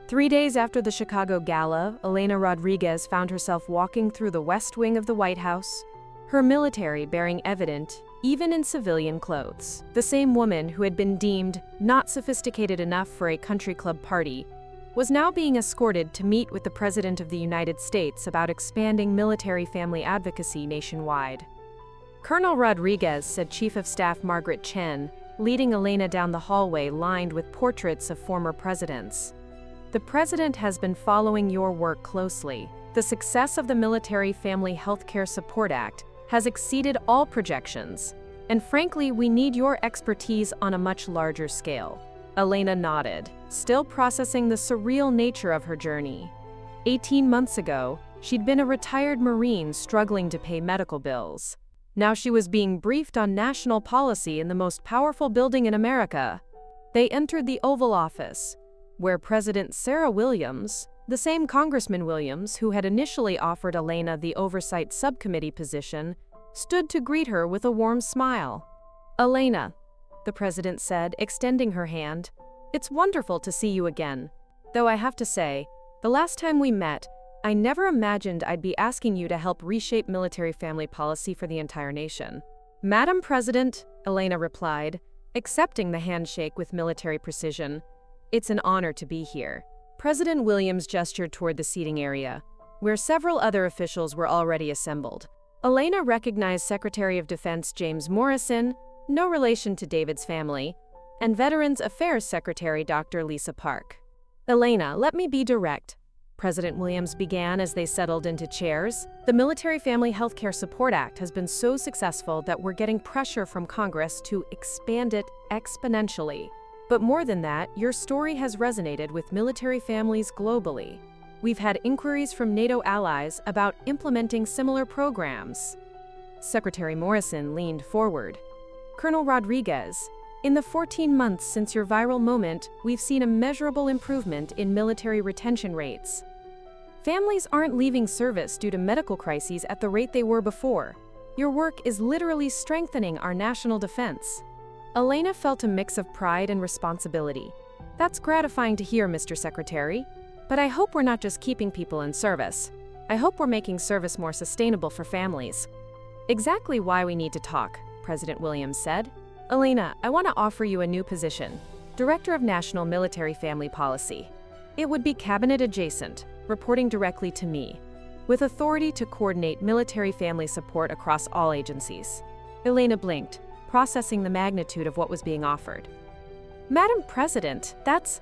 A: 3 days after the Chicago Gala, Elena Rodriguez found herself walking through the West Wing of the White House, her military bearing evident, even in civilian clothes. The same woman who had been deemed not sophisticated enough for a country club party was now being escorted to meet with the President of the United States about expanding military family advocacy nationwide. Colonel Rodriguez, said Chief of Staff Margaret Chen, leading Elena down the hallway lined with portraits of former presidents. "The President has been following your work closely. The success of the Military Family Healthcare Support Act has exceeded all projections, and frankly, we need your expertise on a much larger scale." Elena nodded, still processing the surreal nature of her journey. 18 months ago, she'd been a retired Marine struggling to pay medical bills. Now she was being briefed on national policy in the most powerful building in America. They entered the Oval Office, where President Sarah Williams, the same Congressman Williams who had initially offered Elena the Oversight Subcommittee position, stood to greet her with a warm smile. "Elena," the president said, extending her hand, "it's wonderful to see you again. Though I have to say, the last time we met, I never imagined I'd be asking you to help reshape military family policy for the entire nation." "Madam President," Elena replied, accepting the handshake with military precision, "it's an honor to be here." President Williams gestured toward the seating area, where several other officials were already assembled. Elena recognized Secretary of Defense James Morrison, no relation to David's family, and Veterans Affairs Secretary Dr. Lisa Park. "Elena, let me be direct," President Williams began as they settled into chairs. "The Military Family Healthcare Support Act has been so successful that we're getting pressure from Congress to expand it exponentially. But more than that, your story has resonated with military families globally. We've had inquiries from NATO allies about implementing similar programs." Secretary Morrison leaned forward. "Colonel Rodriguez, in the 14 months since your viral moment, we've seen a measurable improvement in military retention rates. Families aren't leaving service due to medical crises at the rate they were before. Your work is literally strengthening our national defense." Elena felt a mix of pride and responsibility. "That's gratifying to hear, Mr. Secretary. But I hope we're not just keeping people in service. I hope we're making service more sustainable for families." "Exactly why we need to talk," President Williams said. "Elena, I want to offer you a new position, Director of National Military Family Policy. It would be cabinet adjacent, reporting directly to me, with authority to coordinate military family support across all agencies." Elena blinked, processing the magnitude of what was being offered. "Madam President, that's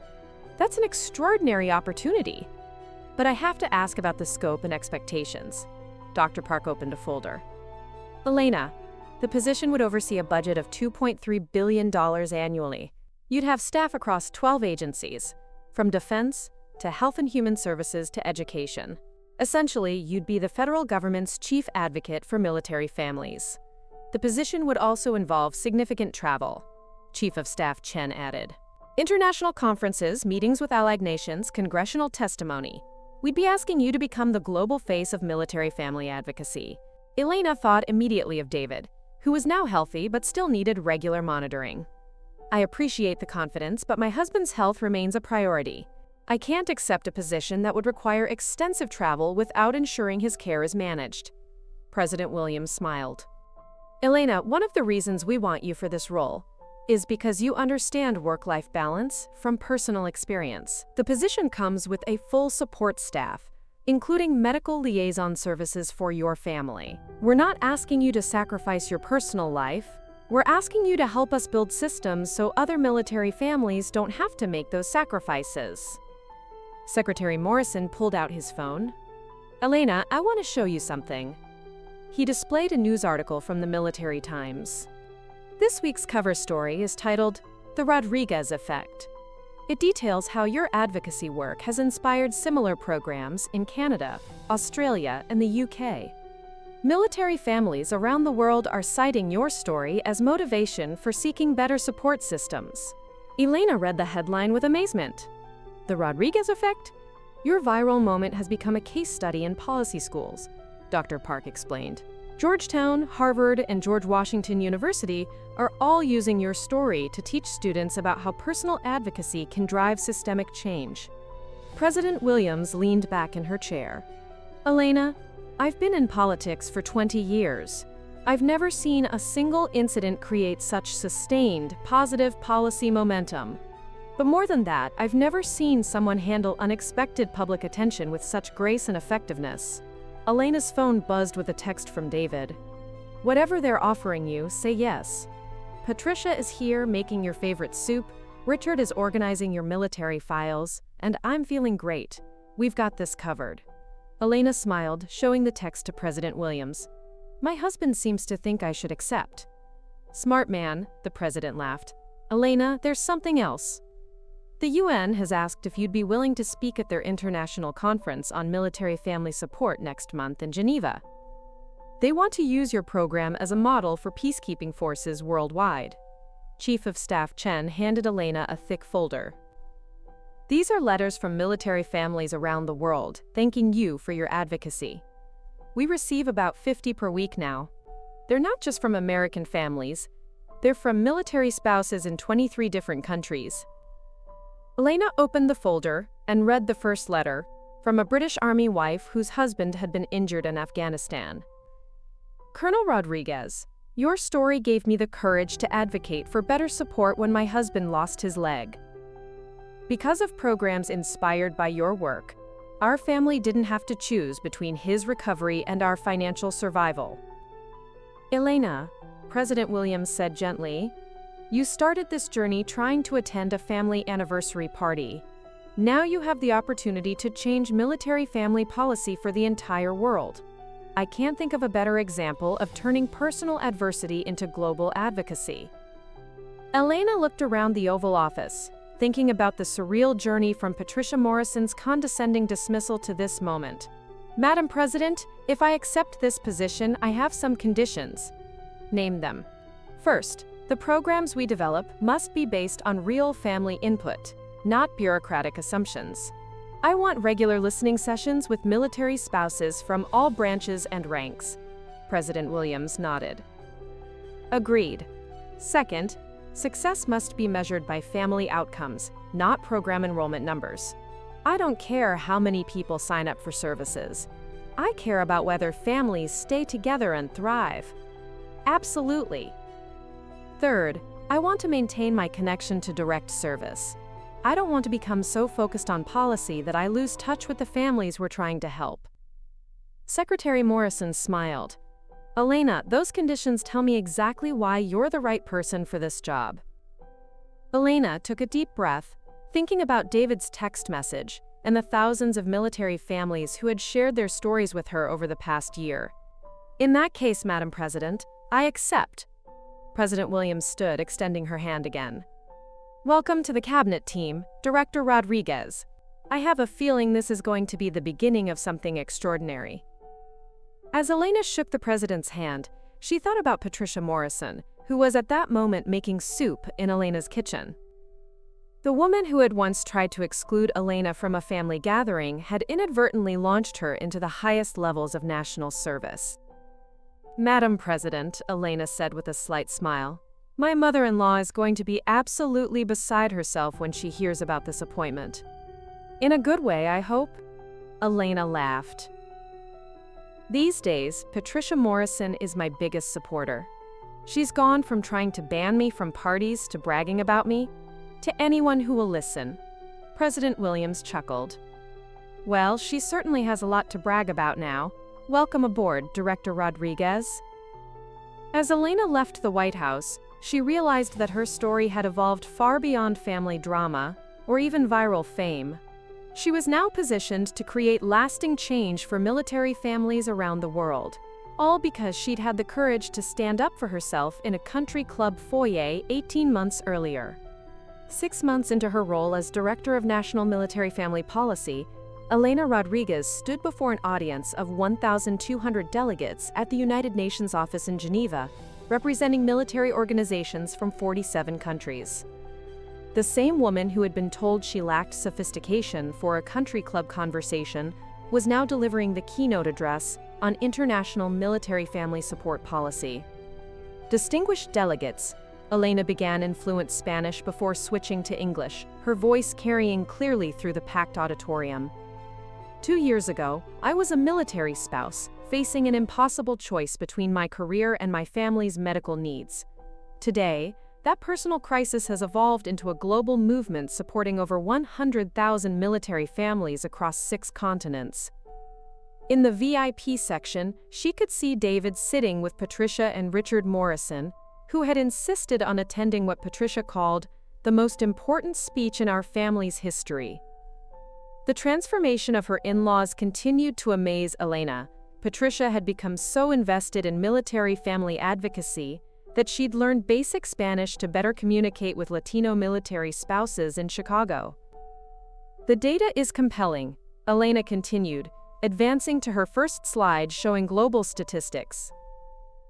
A: an extraordinary opportunity. But I have to ask about the scope and expectations." Dr. Park opened a folder. "Elena, the position would oversee a budget of $2.3 billion annually. You'd have staff across 12 agencies, from defense to health and human services to education. Essentially, you'd be the federal government's chief advocate for military families. The position would also involve significant travel," Chief of Staff Chen added. "International conferences, meetings with allied nations, congressional testimony. We'd be asking you to become the global face of military family advocacy." Elena thought immediately of David, who was now healthy but still needed regular monitoring. "I appreciate the confidence, but my husband's health remains a priority. I can't accept a position that would require extensive travel without ensuring his care is managed." President Williams smiled. "Elena, one of the reasons we want you for this role is because you understand work-life balance from personal experience. The position comes with a full support staff, including medical liaison services for your family. We're not asking you to sacrifice your personal life. We're asking you to help us build systems so other military families don't have to make those sacrifices. Secretary Morrison pulled out his phone. Elena, I want to show you something. He displayed a news article from the Military Times. This week's cover story is titled, "The Rodriguez Effect." It details how your advocacy work has inspired similar programs in Canada, Australia, and the UK. Military families around the world are citing your story as motivation for seeking better support systems. Elena read the headline with amazement. The Rodriguez Effect? Your viral moment has become a case study in policy schools, Dr. Park explained. Georgetown, Harvard, and George Washington University are all using your story to teach students about how personal advocacy can drive systemic change. President Williams leaned back in her chair. Elena, I've been in politics for 20 years. I've never seen a single incident create such sustained, positive policy momentum. But more than that, I've never seen someone handle unexpected public attention with such grace and effectiveness. Elena's phone buzzed with a text from David. Whatever they're offering you, say yes. Patricia is here making your favorite soup, Richard is organizing your military files, and I'm feeling great. We've got this covered. Elena smiled, showing the text to President Williams. My husband seems to think I should accept. Smart man, the president laughed. Elena, there's something else. The UN has asked if you'd be willing to speak at their international conference on military family support next month in Geneva. They want to use your program as a model for peacekeeping forces worldwide. Chief of Staff Chen handed Elena a thick folder. These are letters from military families around the world, thanking you for your advocacy. We receive about 50 per week now. They're not just from American families, they're from military spouses in 23 different countries. Elena opened the folder and read the first letter, from a British Army wife whose husband had been injured in Afghanistan. Colonel Rodriguez, your story gave me the courage to advocate for better support when my husband lost his leg. Because of programs inspired by your work, our family didn't have to choose between his recovery and our financial survival. Elena, President Williams said gently, you started this journey trying to attend a family anniversary party. Now you have the opportunity to change military family policy for the entire world. I can't think of a better example of turning personal adversity into global advocacy. Elena looked around the Oval Office, thinking about the surreal journey from Patricia Morrison's condescending dismissal to this moment. Madam President, if I accept this position, I have some conditions. Name them. First, the programs we develop must be based on real family input, not bureaucratic assumptions. I want regular listening sessions with military spouses from all branches and ranks. President Williams nodded. Agreed. Second, success must be measured by family outcomes, not program enrollment numbers. I don't care how many people sign up for services. I care about whether families stay together and thrive. Absolutely. Third, I want to maintain my connection to direct service. I don't want to become so focused on policy that I lose touch with the families we're trying to help. Secretary Morrison smiled. Elena, those conditions tell me exactly why you're the right person for this job. Elena took a deep breath, thinking about David's text message and the thousands of military families who had shared their stories with her over the past year. In that case, Madam President, I accept. President Williams stood, extending her hand again. Welcome to the cabinet team, Director Rodriguez. I have a feeling this is going to be the beginning of something extraordinary. As Elena shook the president's hand, she thought about Patricia Morrison, who was at that moment making soup in Elena's kitchen. The woman who had once tried to exclude Elena from a family gathering had inadvertently launched her into the highest levels of national service. Madam President, Elena said with a slight smile, my mother-in-law is going to be absolutely beside herself when she hears about this appointment. In a good way, I hope? Elena laughed. These days, Patricia Morrison is my biggest supporter. She's gone from trying to ban me from parties to bragging about me, to anyone who will listen. President Williams chuckled. Well, she certainly has a lot to brag about now. Welcome aboard, Director Rodriguez. As Elena left the White House, she realized that her story had evolved far beyond family drama, or even viral fame. She was now positioned to create lasting change for military families around the world, all because she'd had the courage to stand up for herself in a country club foyer 18 months earlier. 6 months into her role as Director of National Military Family Policy, Elena Rodriguez stood before an audience of 1,200 delegates at the United Nations office in Geneva, representing military organizations from 47 countries. The same woman who had been told she lacked sophistication for a country club conversation was now delivering the keynote address on international military family support policy. Distinguished delegates, Elena began in fluent Spanish before switching to English, her voice carrying clearly through the packed auditorium. 2 years ago, I was a military spouse, facing an impossible choice between my career and my family's medical needs. Today, that personal crisis has evolved into a global movement supporting over 100,000 military families across 6 continents. In the VIP section, she could see David sitting with Patricia and Richard Morrison, who had insisted on attending what Patricia called the most important speech in our family's history. The transformation of her in-laws continued to amaze Elena. Patricia had become so invested in military family advocacy that she'd learned basic Spanish to better communicate with Latino military spouses in Chicago. The data is compelling, Elena continued, advancing to her first slide showing global statistics.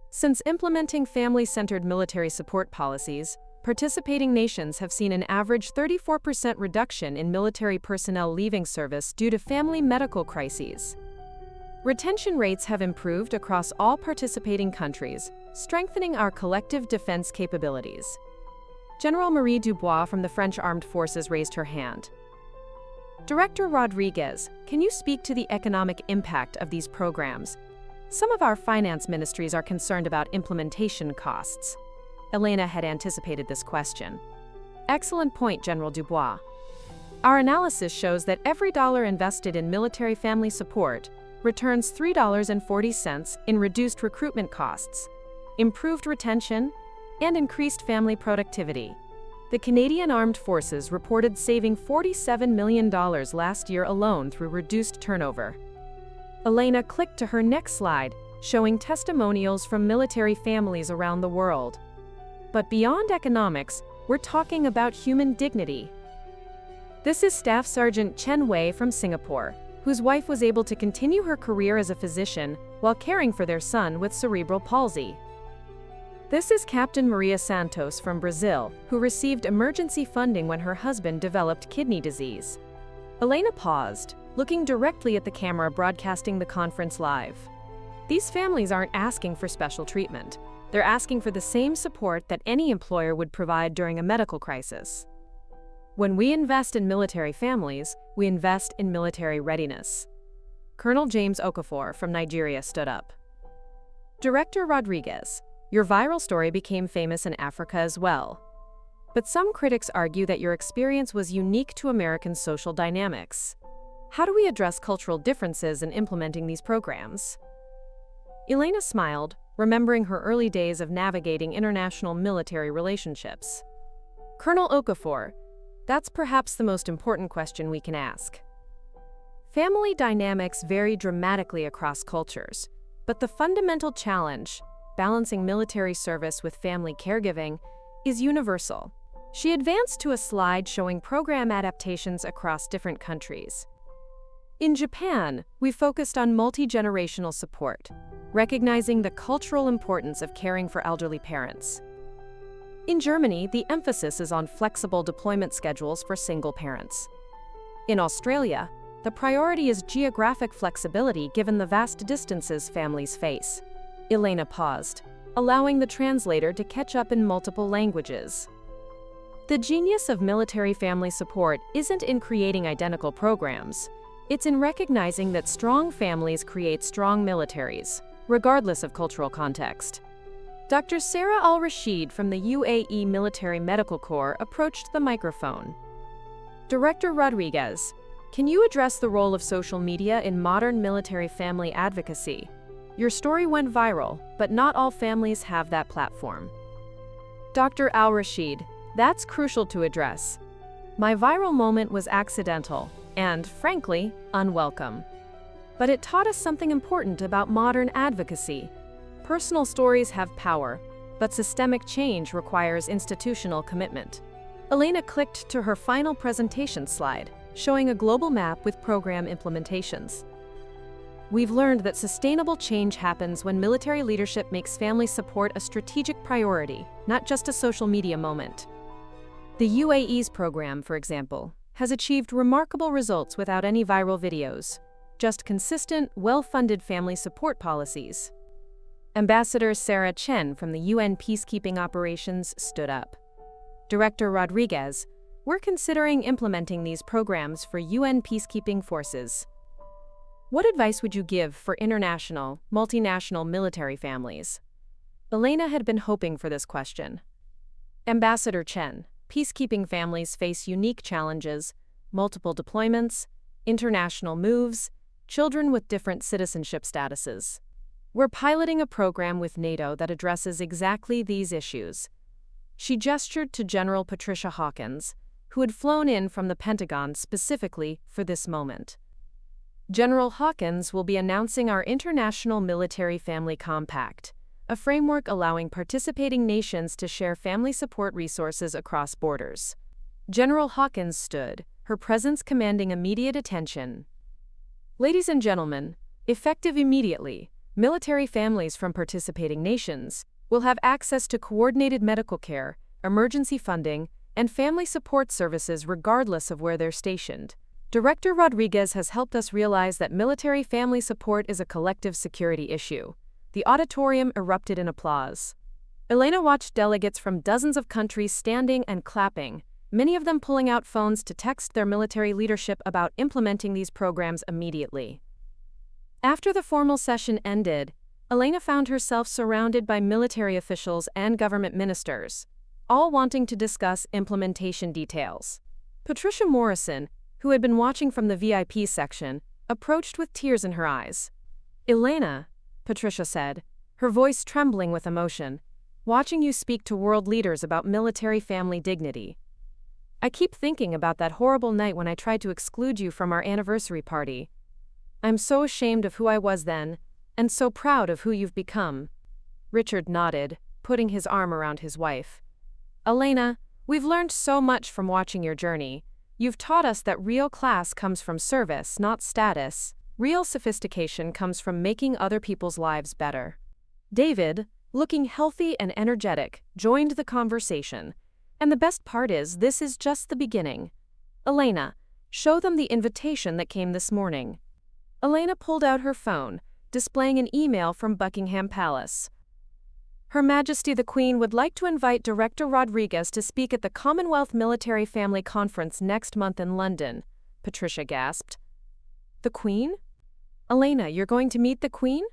A: Since implementing family-centered military support policies, participating nations have seen an average 34% reduction in military personnel leaving service due to family medical crises. Retention rates have improved across all participating countries, strengthening our collective defense capabilities. General Marie Dubois from the French Armed Forces raised her hand. Director Rodriguez, can you speak to the economic impact of these programs? Some of our finance ministries are concerned about implementation costs. Elena had anticipated this question. Excellent point, General Dubois. Our analysis shows that every dollar invested in military family support returns $3.40 in reduced recruitment costs, improved retention, and increased family productivity. The Canadian Armed Forces reported saving $47 million last year alone through reduced turnover. Elena clicked to her next slide, showing testimonials from military families around the world. But beyond economics, we're talking about human dignity. This is Staff Sergeant Chen Wei from Singapore, whose wife was able to continue her career as a physician while caring for their son with cerebral palsy. This is Captain Maria Santos from Brazil, who received emergency funding when her husband developed kidney disease. Elena paused, looking directly at the camera broadcasting the conference live. These families aren't asking for special treatment. They're asking for the same support that any employer would provide during a medical crisis. When we invest in military families, we invest in military readiness. Colonel James Okafor from Nigeria stood up. Director Rodriguez, your viral story became famous in Africa as well. But some critics argue that your experience was unique to American social dynamics. How do we address cultural differences in implementing these programs? Elena smiled, remembering her early days of navigating international military relationships. Colonel Okafor, that's perhaps the most important question we can ask. Family dynamics vary dramatically across cultures, but the fundamental challenge, balancing military service with family caregiving, is universal. She advanced to a slide showing program adaptations across different countries. In Japan, we focused on multi-generational support, recognizing the cultural importance of caring for elderly parents. In Germany, the emphasis is on flexible deployment schedules for single parents. In Australia, the priority is geographic flexibility given the vast distances families face. Elena paused, allowing the translator to catch up in multiple languages. The genius of military family support isn't in creating identical programs. It's in recognizing that strong families create strong militaries, regardless of cultural context. Dr. Sarah Al-Rashid from the UAE Military Medical Corps approached the microphone. Director Rodriguez, can you address the role of social media in modern military family advocacy? Your story went viral, but not all families have that platform. Dr. Al-Rashid, that's crucial to address. My viral moment was accidental and, frankly, unwelcome. But it taught us something important about modern advocacy. Personal stories have power, but systemic change requires institutional commitment. Elena clicked to her final presentation slide, showing a global map with program implementations. We've learned that sustainable change happens when military leadership makes family support a strategic priority, not just a social media moment. The UAE's program, for example, has achieved remarkable results without any viral videos, just consistent, well-funded family support policies. Ambassador Sarah Chen from the UN peacekeeping operations stood up. Director Rodriguez, we're considering implementing these programs for UN peacekeeping forces. What advice would you give for international, multinational military families? Elena had been hoping for this question. Ambassador Chen, peacekeeping families face unique challenges, multiple deployments, international moves, children with different citizenship statuses. We're piloting a program with NATO that addresses exactly these issues. She gestured to General Patricia Hawkins, who had flown in from the Pentagon specifically for this moment. General Hawkins will be announcing our International Military Family Compact, a framework allowing participating nations to share family support resources across borders. General Hawkins stood, her presence commanding immediate attention. Ladies and gentlemen, effective immediately, military families from participating nations will have access to coordinated medical care, emergency funding, and family support services regardless of where they're stationed. Director Rodriguez has helped us realize that military family support is a collective security issue. The auditorium erupted in applause. Elena watched delegates from dozens of countries standing and clapping, many of them pulling out phones to text their military leadership about implementing these programs immediately. After the formal session ended, Elena found herself surrounded by military officials and government ministers, all wanting to discuss implementation details. Patricia Morrison, who had been watching from the VIP section, approached with tears in her eyes. "Elena," Patricia said, her voice trembling with emotion, "watching you speak to world leaders about military family dignity. I keep thinking about that horrible night when I tried to exclude you from our anniversary party. I'm so ashamed of who I was then, and so proud of who you've become." Richard nodded, putting his arm around his wife. "Elena, we've learned so much from watching your journey. You've taught us that real class comes from service, not status. Real sophistication comes from making other people's lives better." David, looking healthy and energetic, joined the conversation. And the best part is, this is just the beginning. "Elena, show them the invitation that came this morning." Elena pulled out her phone, displaying an email from Buckingham Palace. "Her Majesty the Queen would like to invite Director Rodriguez to speak at the Commonwealth Military Family Conference next month in London," Patricia gasped. "The Queen? Elena, you're going to meet the Queen?"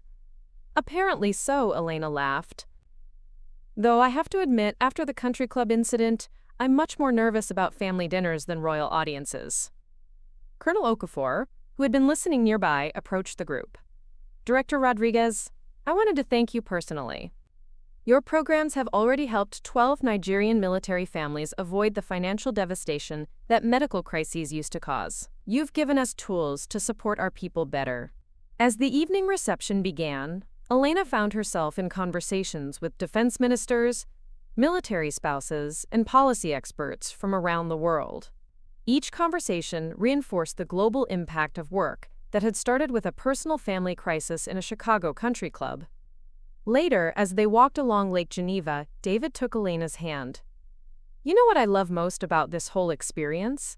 A: "Apparently so," Elena laughed. "Though I have to admit, after the country club incident, I'm much more nervous about family dinners than royal audiences." Colonel Okafor, who had been listening nearby, approached the group. "Director Rodriguez, I wanted to thank you personally. Your programs have already helped 12 Nigerian military families avoid the financial devastation that medical crises used to cause. You've given us tools to support our people better." As the evening reception began, Elena found herself in conversations with defense ministers, military spouses, and policy experts from around the world. Each conversation reinforced the global impact of work that had started with a personal family crisis in a Chicago country club. Later, as they walked along Lake Geneva, David took Elena's hand. "You know what I love most about this whole experience?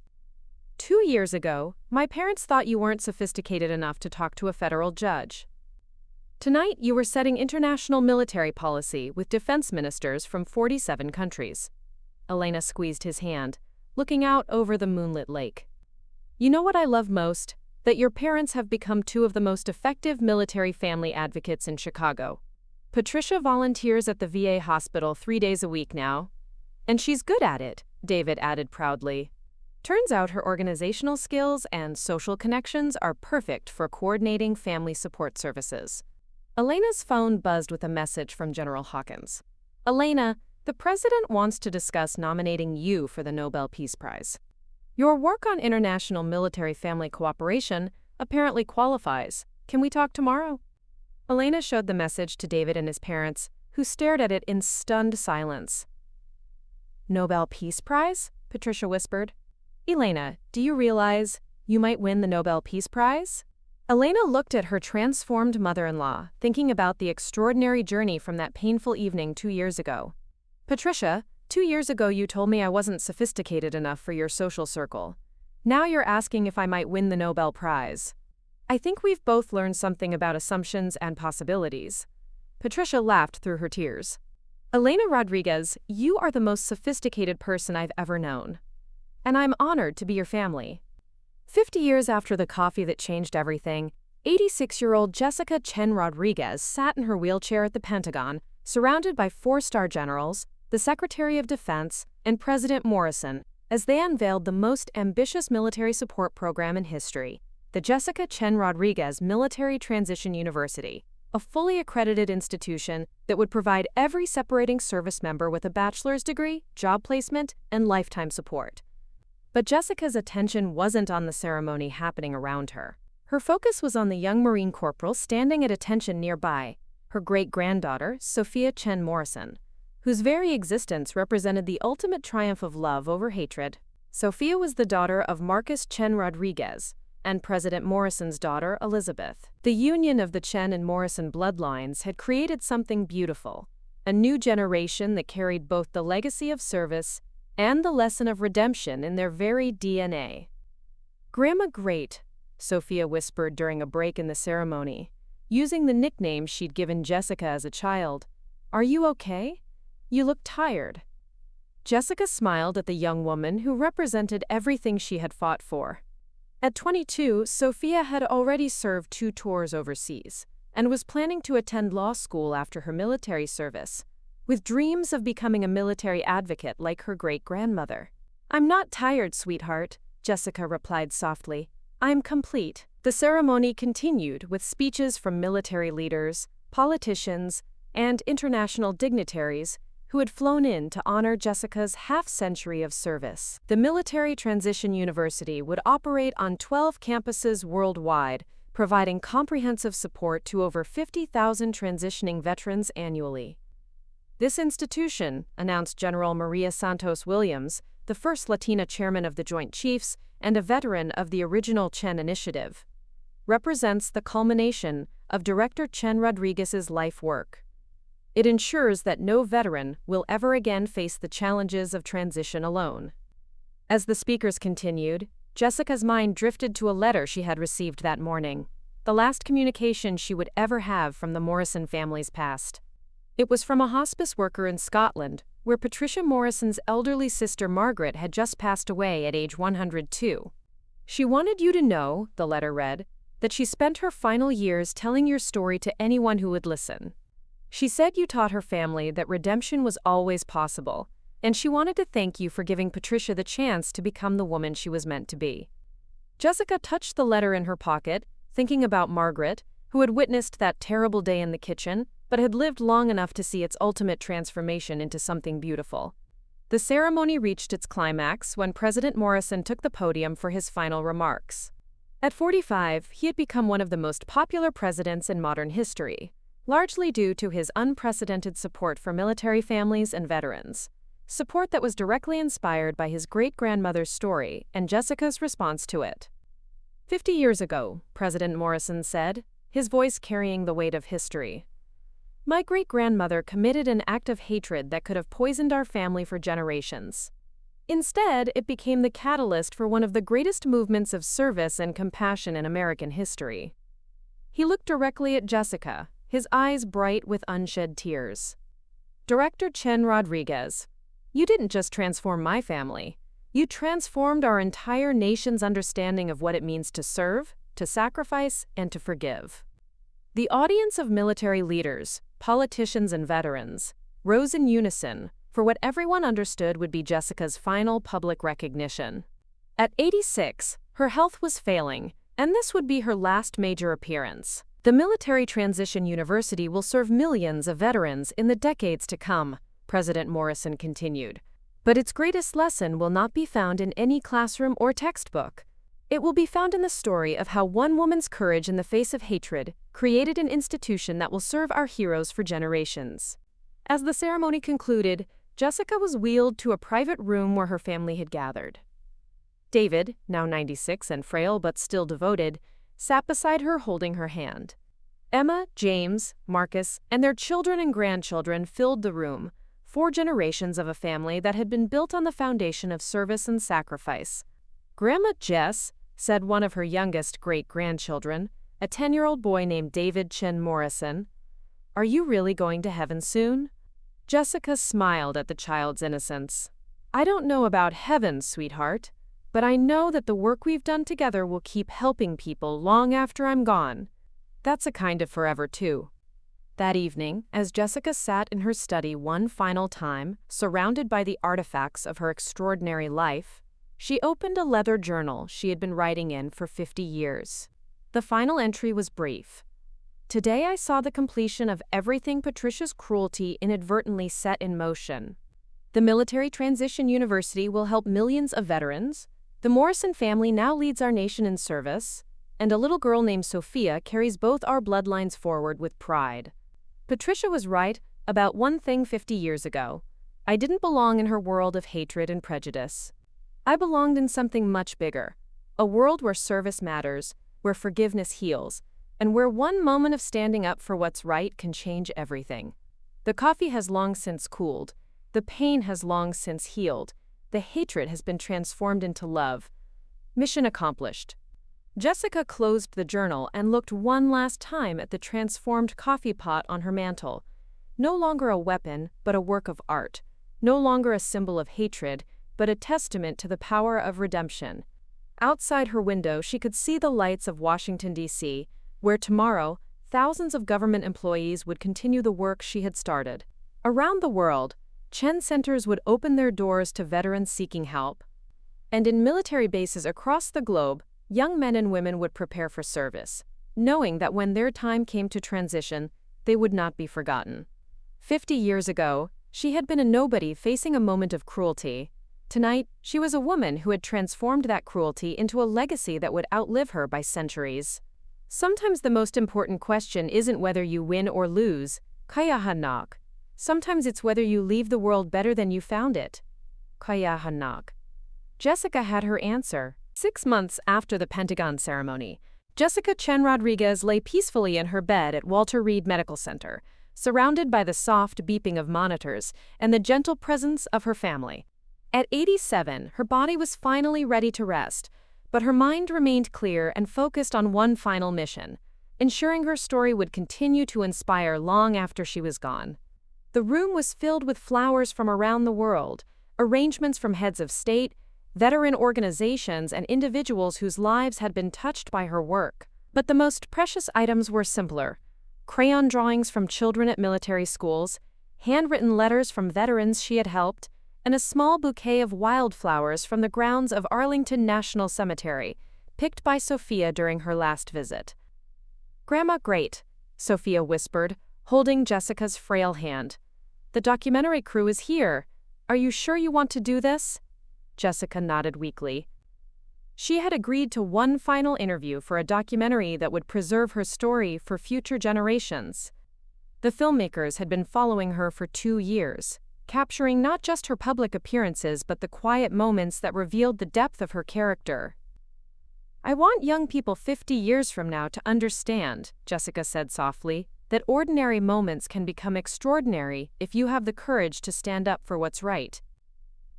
A: 2 years ago, my parents thought you weren't sophisticated enough to talk to a federal judge. Tonight, you were setting international military policy with defense ministers from 47 countries." Elena squeezed his hand, looking out over the moonlit lake. "You know what I love most? That your parents have become 2 of the most effective military family advocates in Chicago. Patricia volunteers at the VA hospital 3 days a week now. And she's good at it," David added proudly. "Turns out her organizational skills and social connections are perfect for coordinating family support services." Elena's phone buzzed with a message from General Hawkins. Elena, the president wants to discuss nominating you for the Nobel Peace Prize. Your work on international military-family cooperation apparently qualifies. Can we talk tomorrow? Elena showed the message to David and his parents, who stared at it in stunned silence. Nobel Peace Prize? Patricia whispered. Elena, do you realize you might win the Nobel Peace Prize? Elena looked at her transformed mother-in-law, thinking about the extraordinary journey from that painful evening 2 years ago. Patricia, 2 years ago you told me I wasn't sophisticated enough for your social circle. Now you're asking if I might win the Nobel Prize. I think we've both learned something about assumptions and possibilities. Patricia laughed through her tears. Elena Rodriguez, you are the most sophisticated person I've ever known. And I'm honored to be your family. 50 years after the coffee that changed everything, 86-year-old Jessica Chen-Rodriguez sat in her wheelchair at the Pentagon, surrounded by 4-star generals, the Secretary of Defense, and President Morrison, as they unveiled the most ambitious military support program in history, the Jessica Chen-Rodriguez Military Transition University, a fully accredited institution that would provide every separating service member with a bachelor's degree, job placement, and lifetime support. But Jessica's attention wasn't on the ceremony happening around her. Her focus was on the young Marine corporal standing at attention nearby, her great-granddaughter, Sophia Chen-Morrison, whose very existence represented the ultimate triumph of love over hatred. Sophia was the daughter of Marcus Chen-Rodriguez and President Morrison's daughter, Elizabeth. The union of the Chen and Morrison bloodlines had created something beautiful, a new generation that carried both the legacy of service and the lesson of redemption in their very DNA. Grandma Great, Sophia whispered during a break in the ceremony, using the nickname she'd given Jessica as a child. Are you okay? You look tired. Jessica smiled at the young woman who represented everything she had fought for. At 22, Sophia had already served 2 tours overseas and was planning to attend law school after her military service, with dreams of becoming a military advocate like her great-grandmother. I'm not tired, sweetheart, Jessica replied softly. I'm complete. The ceremony continued with speeches from military leaders, politicians, and international dignitaries who had flown in to honor Jessica's half-century of service. The Military Transition University would operate on 12 campuses worldwide, providing comprehensive support to over 50,000 transitioning veterans annually. This institution, announced General Maria Santos Williams, the first Latina chairman of the Joint Chiefs and a veteran of the original Chen Initiative, represents the culmination of Director Chen-Rodriguez's life work. It ensures that no veteran will ever again face the challenges of transition alone. As the speakers continued, Jessica's mind drifted to a letter she had received that morning, the last communication she would ever have from the Morrison family's past. It was from a hospice worker in Scotland, where Patricia Morrison's elderly sister Margaret had just passed away at age 102. She wanted you to know, the letter read, that she spent her final years telling your story to anyone who would listen. She said you taught her family that redemption was always possible, and she wanted to thank you for giving Patricia the chance to become the woman she was meant to be. Jessica touched the letter in her pocket, thinking about Margaret, who had witnessed that terrible day in the kitchen, but had lived long enough to see its ultimate transformation into something beautiful. The ceremony reached its climax when President Morrison took the podium for his final remarks. At 45, he had become one of the most popular presidents in modern history, largely due to his unprecedented support for military families and veterans, support that was directly inspired by his great-grandmother's story and Jessica's response to it. 50 years ago, President Morrison said, his voice carrying the weight of history, my great-grandmother committed an act of hatred that could have poisoned our family for generations. Instead, it became the catalyst for one of the greatest movements of service and compassion in American history. He looked directly at Jessica, his eyes bright with unshed tears. Director Chen-Rodriguez, you didn't just transform my family. You transformed our entire nation's understanding of what it means to serve, to sacrifice, and to forgive. The audience of military leaders, politicians, and veterans rose in unison for what everyone understood would be Jessica's final public recognition. At 86, her health was failing, and this would be her last major appearance. The Military Transition University will serve millions of veterans in the decades to come, President Morrison continued. But its greatest lesson will not be found in any classroom or textbook. It will be found in the story of how one woman's courage in the face of hatred created an institution that will serve our heroes for generations. As the ceremony concluded, Jessica was wheeled to a private room where her family had gathered. David, now 96 and frail but still devoted, sat beside her holding her hand. Emma, James, Marcus, and their children and grandchildren filled the room, 4 generations of a family that had been built on the foundation of service and sacrifice. "Grandma Jess," said one of her youngest great-grandchildren, a 10-year-old boy named David Chen-Morrison, "are you really going to heaven soon?" Jessica smiled at the child's innocence. "I don't know about heaven, sweetheart, but I know that the work we've done together will keep helping people long after I'm gone. That's a kind of forever, too." That evening, as Jessica sat in her study one final time, surrounded by the artifacts of her extraordinary life, she opened a leather journal she had been writing in for 50 years. The final entry was brief. "Today I saw the completion of everything Patricia's cruelty inadvertently set in motion. The Military Transition University will help millions of veterans. The Morrison family now leads our nation in service, and a little girl named Sophia carries both our bloodlines forward with pride. Patricia was right about one thing 50 years ago. I didn't belong in her world of hatred and prejudice. I belonged in something much bigger, a world where service matters, where forgiveness heals, and where one moment of standing up for what's right can change everything. The coffee has long since cooled, the pain has long since healed, the hatred has been transformed into love. Mission accomplished." Jessica closed the journal and looked one last time at the transformed coffee pot on her mantel. No longer a weapon, but a work of art. No longer a symbol of hatred, but a testament to the power of redemption. Outside her window, she could see the lights of Washington, D.C., where tomorrow, thousands of government employees would continue the work she had started. Around the world, Chen Centers would open their doors to veterans seeking help. And in military bases across the globe, young men and women would prepare for service, knowing that when their time came to transition, they would not be forgotten. 50 years ago, she had been a nobody facing a moment of cruelty. Tonight, she was a woman who had transformed that cruelty into a legacy that would outlive her by centuries. Sometimes the most important question isn't whether you win or lose, kaya hanak. Sometimes it's whether you leave the world better than you found it. Kaya hanak. Jessica had her answer. 6 months after the Pentagon ceremony, Jessica Chen-Rodriguez lay peacefully in her bed at Walter Reed Medical Center, surrounded by the soft beeping of monitors and the gentle presence of her family. At 87, her body was finally ready to rest, but her mind remained clear and focused on one final mission, ensuring her story would continue to inspire long after she was gone. The room was filled with flowers from around the world, arrangements from heads of state, veteran organizations, and individuals whose lives had been touched by her work. But the most precious items were simpler: crayon drawings from children at military schools, handwritten letters from veterans she had helped, and a small bouquet of wildflowers from the grounds of Arlington National Cemetery, picked by Sophia during her last visit. "Grandma, great," Sophia whispered, holding Jessica's frail hand. "The documentary crew is here. Are you sure you want to do this?" Jessica nodded weakly. She had agreed to one final interview for a documentary that would preserve her story for future generations. The filmmakers had been following her for 2 years, capturing not just her public appearances but the quiet moments that revealed the depth of her character. "I want young people 50 years from now to understand," Jessica said softly, "that ordinary moments can become extraordinary if you have the courage to stand up for what's right."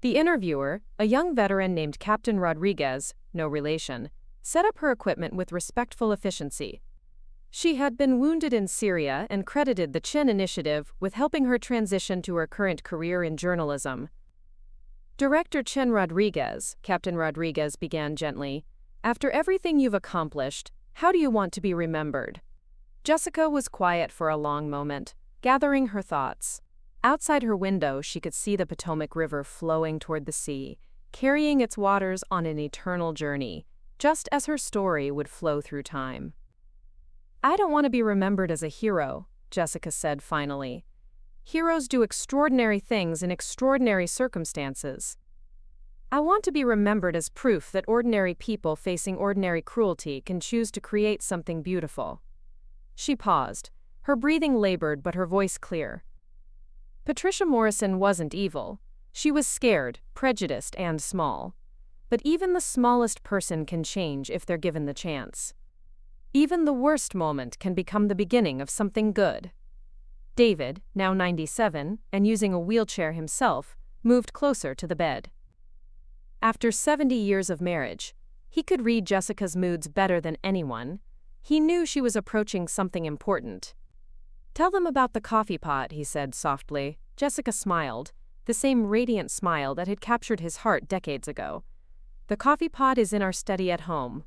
A: The interviewer, a young veteran named Captain Rodriguez, no relation, set up her equipment with respectful efficiency. She had been wounded in Syria and credited the Chin Initiative with helping her transition to her current career in journalism. "Director Chen-Rodriguez," Captain Rodriguez began gently, "after everything you've accomplished, how do you want to be remembered?" Jessica was quiet for a long moment, gathering her thoughts. Outside her window, she could see the Potomac River flowing toward the sea, carrying its waters on an eternal journey, just as her story would flow through time. I don't want to be remembered as a hero, Jessica said finally. Heroes do extraordinary things in extraordinary circumstances. I want to be remembered as proof that ordinary people facing ordinary cruelty can choose to create something beautiful. She paused, her breathing labored but her voice clear. Patricia Morrison wasn't evil. She was scared, prejudiced, and small. But even the smallest person can change if they're given the chance. Even the worst moment can become the beginning of something good. David, now 97, and using a wheelchair himself, moved closer to the bed. After 70 years of marriage, he could read Jessica's moods better than anyone. He knew she was approaching something important. "Tell them about the coffee pot," he said softly. Jessica smiled, the same radiant smile that had captured his heart decades ago. "The coffee pot is in our study at home."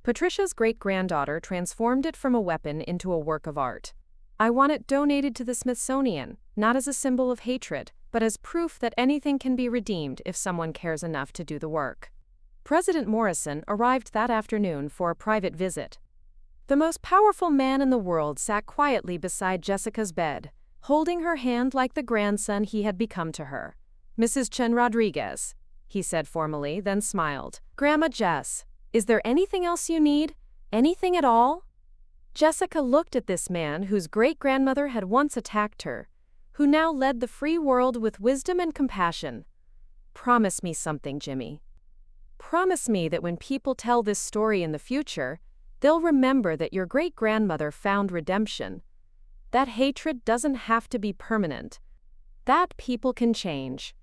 A: Patricia's great-granddaughter transformed it from a weapon into a work of art. "I want it donated to the Smithsonian, not as a symbol of hatred, but as proof that anything can be redeemed if someone cares enough to do the work." President Morrison arrived that afternoon for a private visit. The most powerful man in the world sat quietly beside Jessica's bed, holding her hand like the grandson he had become to her. "Mrs. Chen-Rodriguez," he said formally, then smiled. "Grandma Jess, is there anything else you need? Anything at all?" Jessica looked at this man whose great-grandmother had once attacked her, who now led the free world with wisdom and compassion. "Promise me something, Jimmy. Promise me that when people tell this story in the future, they'll remember that your great-grandmother found redemption. That hatred doesn't have to be permanent. That people can change."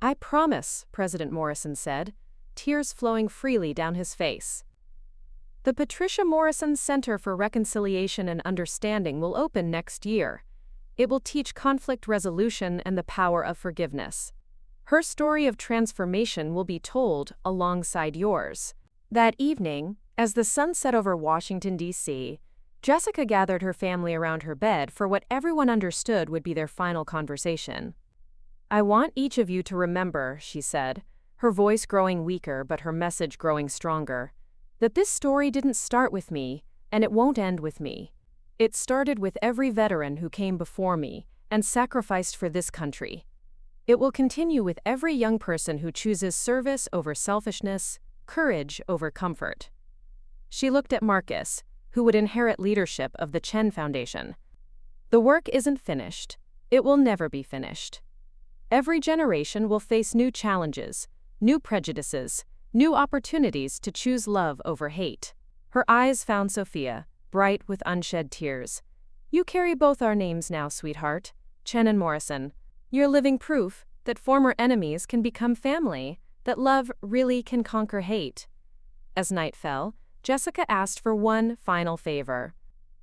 A: "I promise," President Morrison said, tears flowing freely down his face. The Patricia Morrison Center for Reconciliation and Understanding will open next year. It will teach conflict resolution and the power of forgiveness. Her story of transformation will be told alongside yours. That evening, as the sun set over Washington, D.C., Jessica gathered her family around her bed for what everyone understood would be their final conversation. "I want each of you to remember," she said, her voice growing weaker but her message growing stronger, "that this story didn't start with me, and it won't end with me. It started with every veteran who came before me and sacrificed for this country. It will continue with every young person who chooses service over selfishness, courage over comfort." She looked at Marcus, who would inherit leadership of the Chen Foundation. "The work isn't finished. It will never be finished. Every generation will face new challenges, new prejudices, new opportunities to choose love over hate." Her eyes found Sophia, bright with unshed tears. "You carry both our names now, sweetheart, Chen and Morrison. You're living proof that former enemies can become family, that love really can conquer hate." As night fell, Jessica asked for one final favor.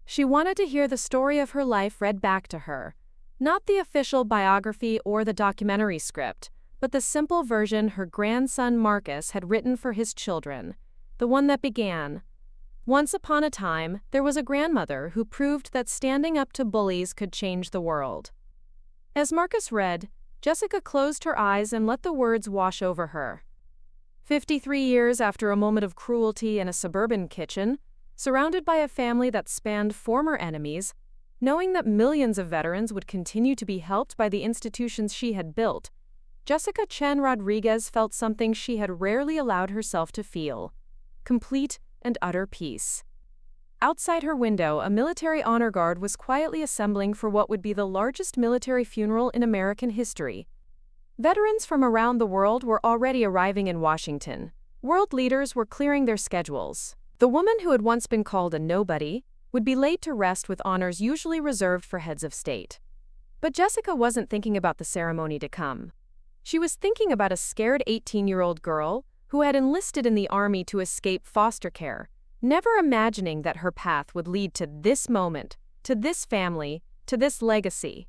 A: She wanted to hear the story of her life read back to her. Not the official biography or the documentary script, but the simple version her grandson Marcus had written for his children. The one that began, "Once upon a time, there was a grandmother who proved that standing up to bullies could change the world." As Marcus read, Jessica closed her eyes and let the words wash over her. 53 years after a moment of cruelty in a suburban kitchen, surrounded by a family that spanned former enemies, knowing that millions of veterans would continue to be helped by the institutions she had built, Jessica Chen-Rodriguez felt something she had rarely allowed herself to feel: complete and utter peace. Outside her window, a military honor guard was quietly assembling for what would be the largest military funeral in American history. Veterans from around the world were already arriving in Washington. World leaders were clearing their schedules. The woman who had once been called a nobody would be laid to rest with honors usually reserved for heads of state. But Jessica wasn't thinking about the ceremony to come. She was thinking about a scared 18-year-old girl who had enlisted in the army to escape foster care, never imagining that her path would lead to this moment, to this family, to this legacy.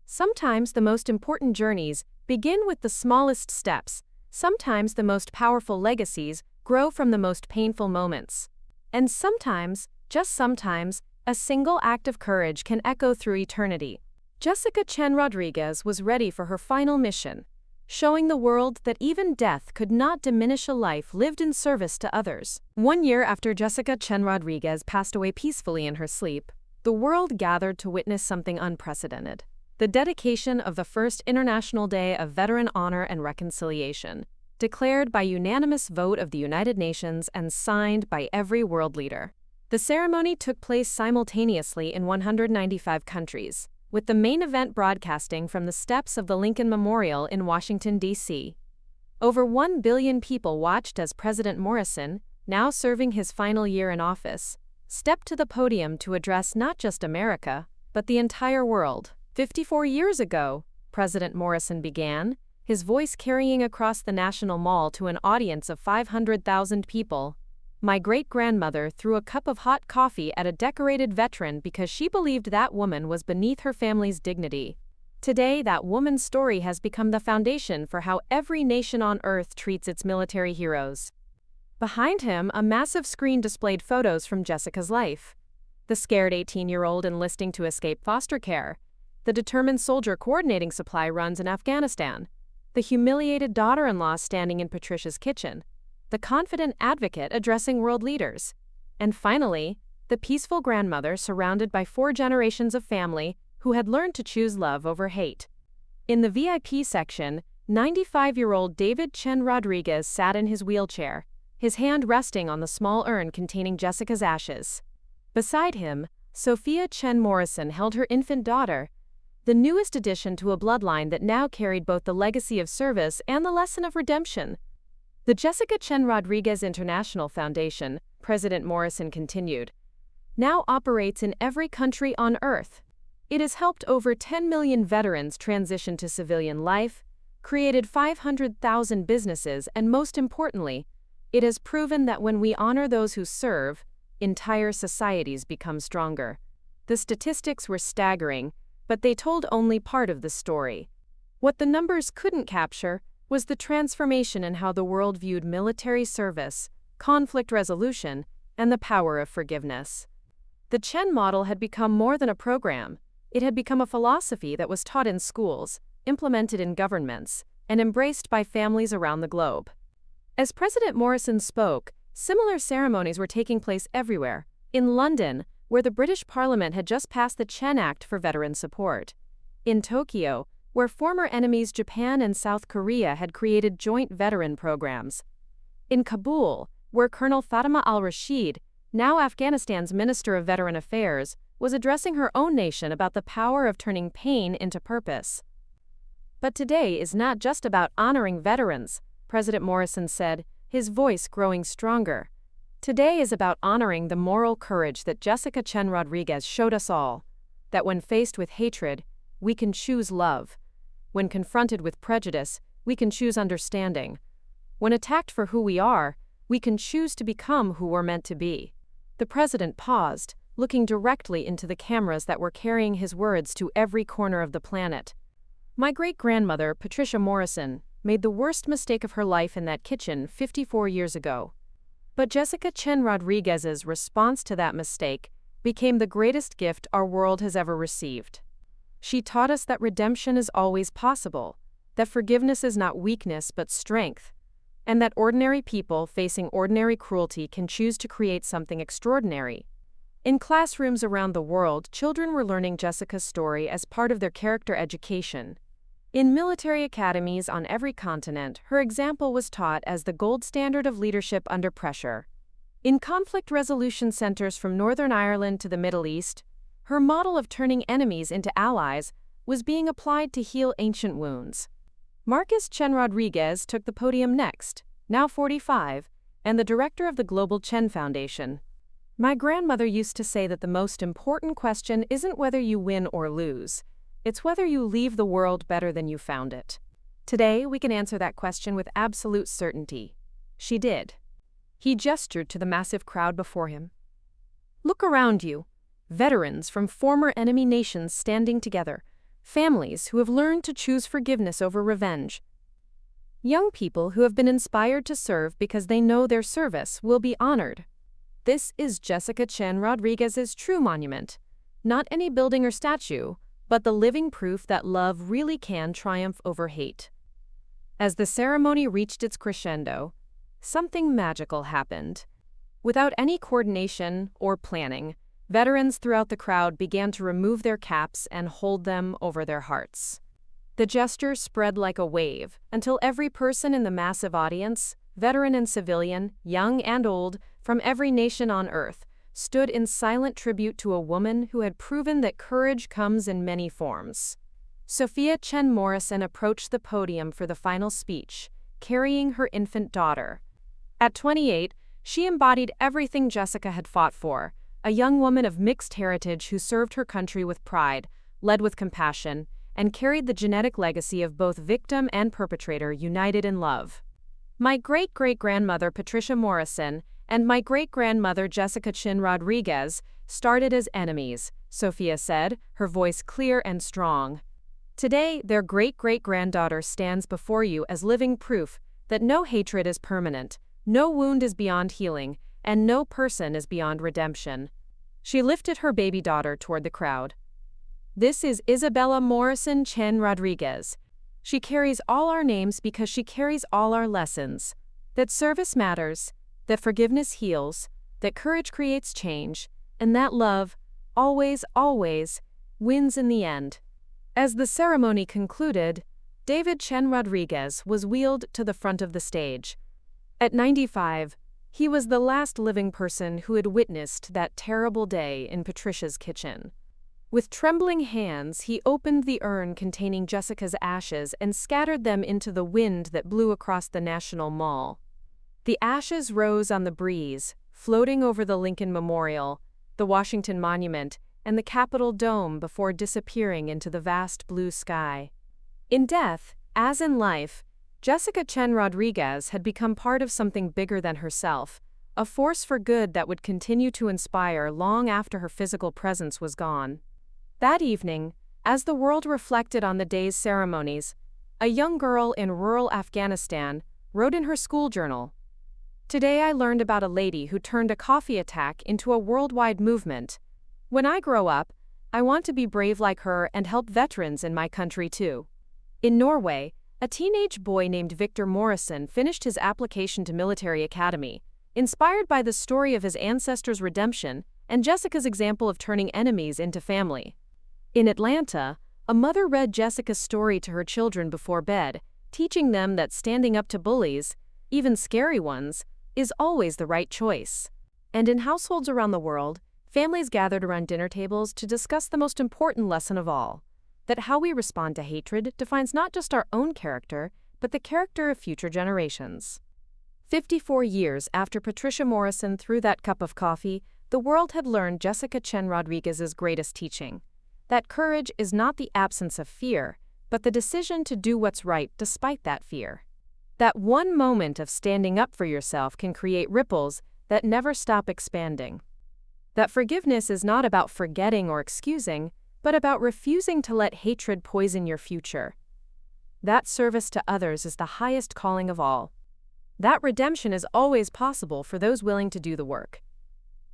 A: Sometimes the most important journeys begin with the smallest steps. Sometimes the most powerful legacies grow from the most painful moments. And sometimes, just sometimes, a single act of courage can echo through eternity. Jessica Chen-Rodriguez was ready for her final mission. showing the world that even death could not diminish a life lived in service to others. 1 year after Jessica Chen-Rodriguez passed away peacefully in her sleep, the world gathered to witness something unprecedented: the dedication of the first International Day of Veteran Honor and Reconciliation, declared by unanimous vote of the United Nations and signed by every world leader. The ceremony took place simultaneously in 195 countries, with the main event broadcasting from the steps of the Lincoln Memorial in Washington, D.C. Over 1 billion people watched as President Morrison, now serving his final year in office, stepped to the podium to address not just America, but the entire world. 54 years ago, President Morrison began, his voice carrying across the National Mall to an audience of 500,000 people. My great-grandmother threw a cup of hot coffee at a decorated veteran because she believed that woman was beneath her family's dignity. Today, that woman's story has become the foundation for how every nation on Earth treats its military heroes. Behind him, a massive screen displayed photos from Jessica's life. The scared 18-year-old enlisting to escape foster care, the determined soldier coordinating supply runs in Afghanistan, the humiliated daughter-in-law standing in Patricia's kitchen, the confident advocate addressing world leaders, and finally, the peaceful grandmother surrounded by 4 generations of family who had learned to choose love over hate. In the VIP section, 95-year-old David Chen-Rodriguez sat in his wheelchair, his hand resting on the small urn containing Jessica's ashes. Beside him, Sophia Chen-Morrison held her infant daughter, the newest addition to a bloodline that now carried both the legacy of service and the lesson of redemption. The Jessica Chen-Rodriguez International Foundation, President Morrison continued, now operates in every country on Earth. It has helped over 10 million veterans transition to civilian life, created 500,000 businesses, and most importantly, it has proven that when we honor those who serve, entire societies become stronger. The statistics were staggering, but they told only part of the story. What the numbers couldn't capture was the transformation in how the world viewed military service, conflict resolution, and the power of forgiveness. The Chen model had become more than a program. It had become a philosophy that was taught in schools, implemented in governments, and embraced by families around the globe. As President Morrison spoke, similar ceremonies were taking place everywhere. In London, where the British Parliament had just passed the Chen Act for veteran support. In Tokyo, where former enemies Japan and South Korea had created joint veteran programs. In Kabul, where Colonel Fatima al-Rashid, now Afghanistan's Minister of Veteran Affairs, was addressing her own nation about the power of turning pain into purpose. But today is not just about honoring veterans, President Morrison said, his voice growing stronger. Today is about honoring the moral courage that Jessica Chen-Rodriguez showed us all, that when faced with hatred, we can choose love. When confronted with prejudice, we can choose understanding. When attacked for who we are, we can choose to become who we're meant to be. The president paused, looking directly into the cameras that were carrying his words to every corner of the planet. My great-grandmother, Patricia Morrison, made the worst mistake of her life in that kitchen 54 years ago. But Jessica Chen-Rodriguez's response to that mistake became the greatest gift our world has ever received. She taught us that redemption is always possible, that forgiveness is not weakness but strength, and that ordinary people facing ordinary cruelty can choose to create something extraordinary. In classrooms around the world, children were learning Jessica's story as part of their character education. In military academies on every continent, her example was taught as the gold standard of leadership under pressure. In conflict resolution centers from Northern Ireland to the Middle East, her model of turning enemies into allies was being applied to heal ancient wounds. Marcus Chen-Rodriguez took the podium next, now 45, and the director of the Global Chen Foundation. My grandmother used to say that the most important question isn't whether you win or lose. It's whether you leave the world better than you found it. Today, we can answer that question with absolute certainty. She did. He gestured to the massive crowd before him. Look around you. Veterans from former enemy nations standing together. Families who have learned to choose forgiveness over revenge. Young people who have been inspired to serve because they know their service will be honored. This is Jessica Chen-Rodriguez's true monument. Not any building or statue, but the living proof that love really can triumph over hate. As the ceremony reached its crescendo, something magical happened. Without any coordination or planning, veterans throughout the crowd began to remove their caps and hold them over their hearts. The gesture spread like a wave until every person in the massive audience, veteran and civilian, young and old, from every nation on earth, stood in silent tribute to a woman who had proven that courage comes in many forms. Patricia Chen-Morrison approached the podium for the final speech, carrying her infant daughter. At 28, she embodied everything Jessica had fought for, a young woman of mixed heritage who served her country with pride, led with compassion, and carried the genetic legacy of both victim and perpetrator united in love. My great-great-grandmother Patricia Morrison and my great-grandmother Jessica Chen-Rodriguez started as enemies, Sophia said, her voice clear and strong. Today, their great-great-granddaughter stands before you as living proof that no hatred is permanent, no wound is beyond healing, and no person is beyond redemption. She lifted her baby daughter toward the crowd. This is Isabella Morrison Chen-Rodriguez. She carries all our names because she carries all our lessons. That service matters, that forgiveness heals, that courage creates change, and that love, always, always, wins in the end. As the ceremony concluded, David Chen-Rodriguez was wheeled to the front of the stage. At 95, he was the last living person who had witnessed that terrible day in Patricia's kitchen. With trembling hands, he opened the urn containing Jessica's ashes and scattered them into the wind that blew across the National Mall. The ashes rose on the breeze, floating over the Lincoln Memorial, the Washington Monument, and the Capitol Dome before disappearing into the vast blue sky. In death, as in life, Jessica Chen-Rodriguez had become part of something bigger than herself, a force for good that would continue to inspire long after her physical presence was gone. That evening, as the world reflected on the day's ceremonies, a young girl in rural Afghanistan wrote in her school journal, "Today I learned about a lady who turned a coffee attack into a worldwide movement. When I grow up, I want to be brave like her and help veterans in my country too." In Norway, a teenage boy named Victor Morrison finished his application to military academy, inspired by the story of his ancestors' redemption and Jessica's example of turning enemies into family. In Atlanta, a mother read Jessica's story to her children before bed, teaching them that standing up to bullies, even scary ones, is always the right choice. And in households around the world, families gathered around dinner tables to discuss the most important lesson of all, that how we respond to hatred defines not just our own character, but the character of future generations. 54 years after Patricia Morrison threw that cup of coffee, the world had learned Jessica Chen-Rodriguez's greatest teaching, that courage is not the absence of fear, but the decision to do what's right despite that fear. That one moment of standing up for yourself can create ripples that never stop expanding. That forgiveness is not about forgetting or excusing, but about refusing to let hatred poison your future. That service to others is the highest calling of all. That redemption is always possible for those willing to do the work.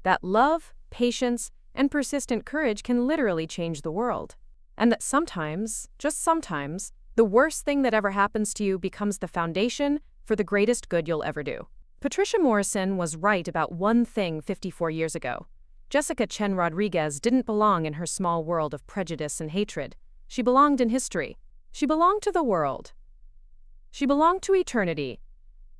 A: That love, patience, and persistent courage can literally change the world. And that sometimes, just sometimes, the worst thing that ever happens to you becomes the foundation for the greatest good you'll ever do. Patricia Morrison was right about one thing 54 years ago. Jessica Chen-Rodriguez didn't belong in her small world of prejudice and hatred. She belonged in history. She belonged to the world. She belonged to eternity.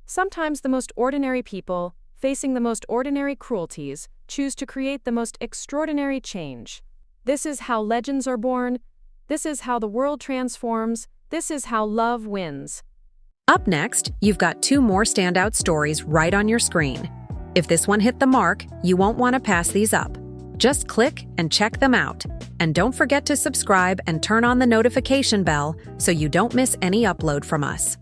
A: Sometimes the most ordinary people, facing the most ordinary cruelties, choose to create the most extraordinary change. This is how legends are born. This is how the world transforms. This is how love wins.
B: Up next, you've got 2 more standout stories right on your screen. If this one hit the mark, you won't want to pass these up. Just click and check them out. And don't forget to subscribe and turn on the notification bell so you don't miss any upload from us.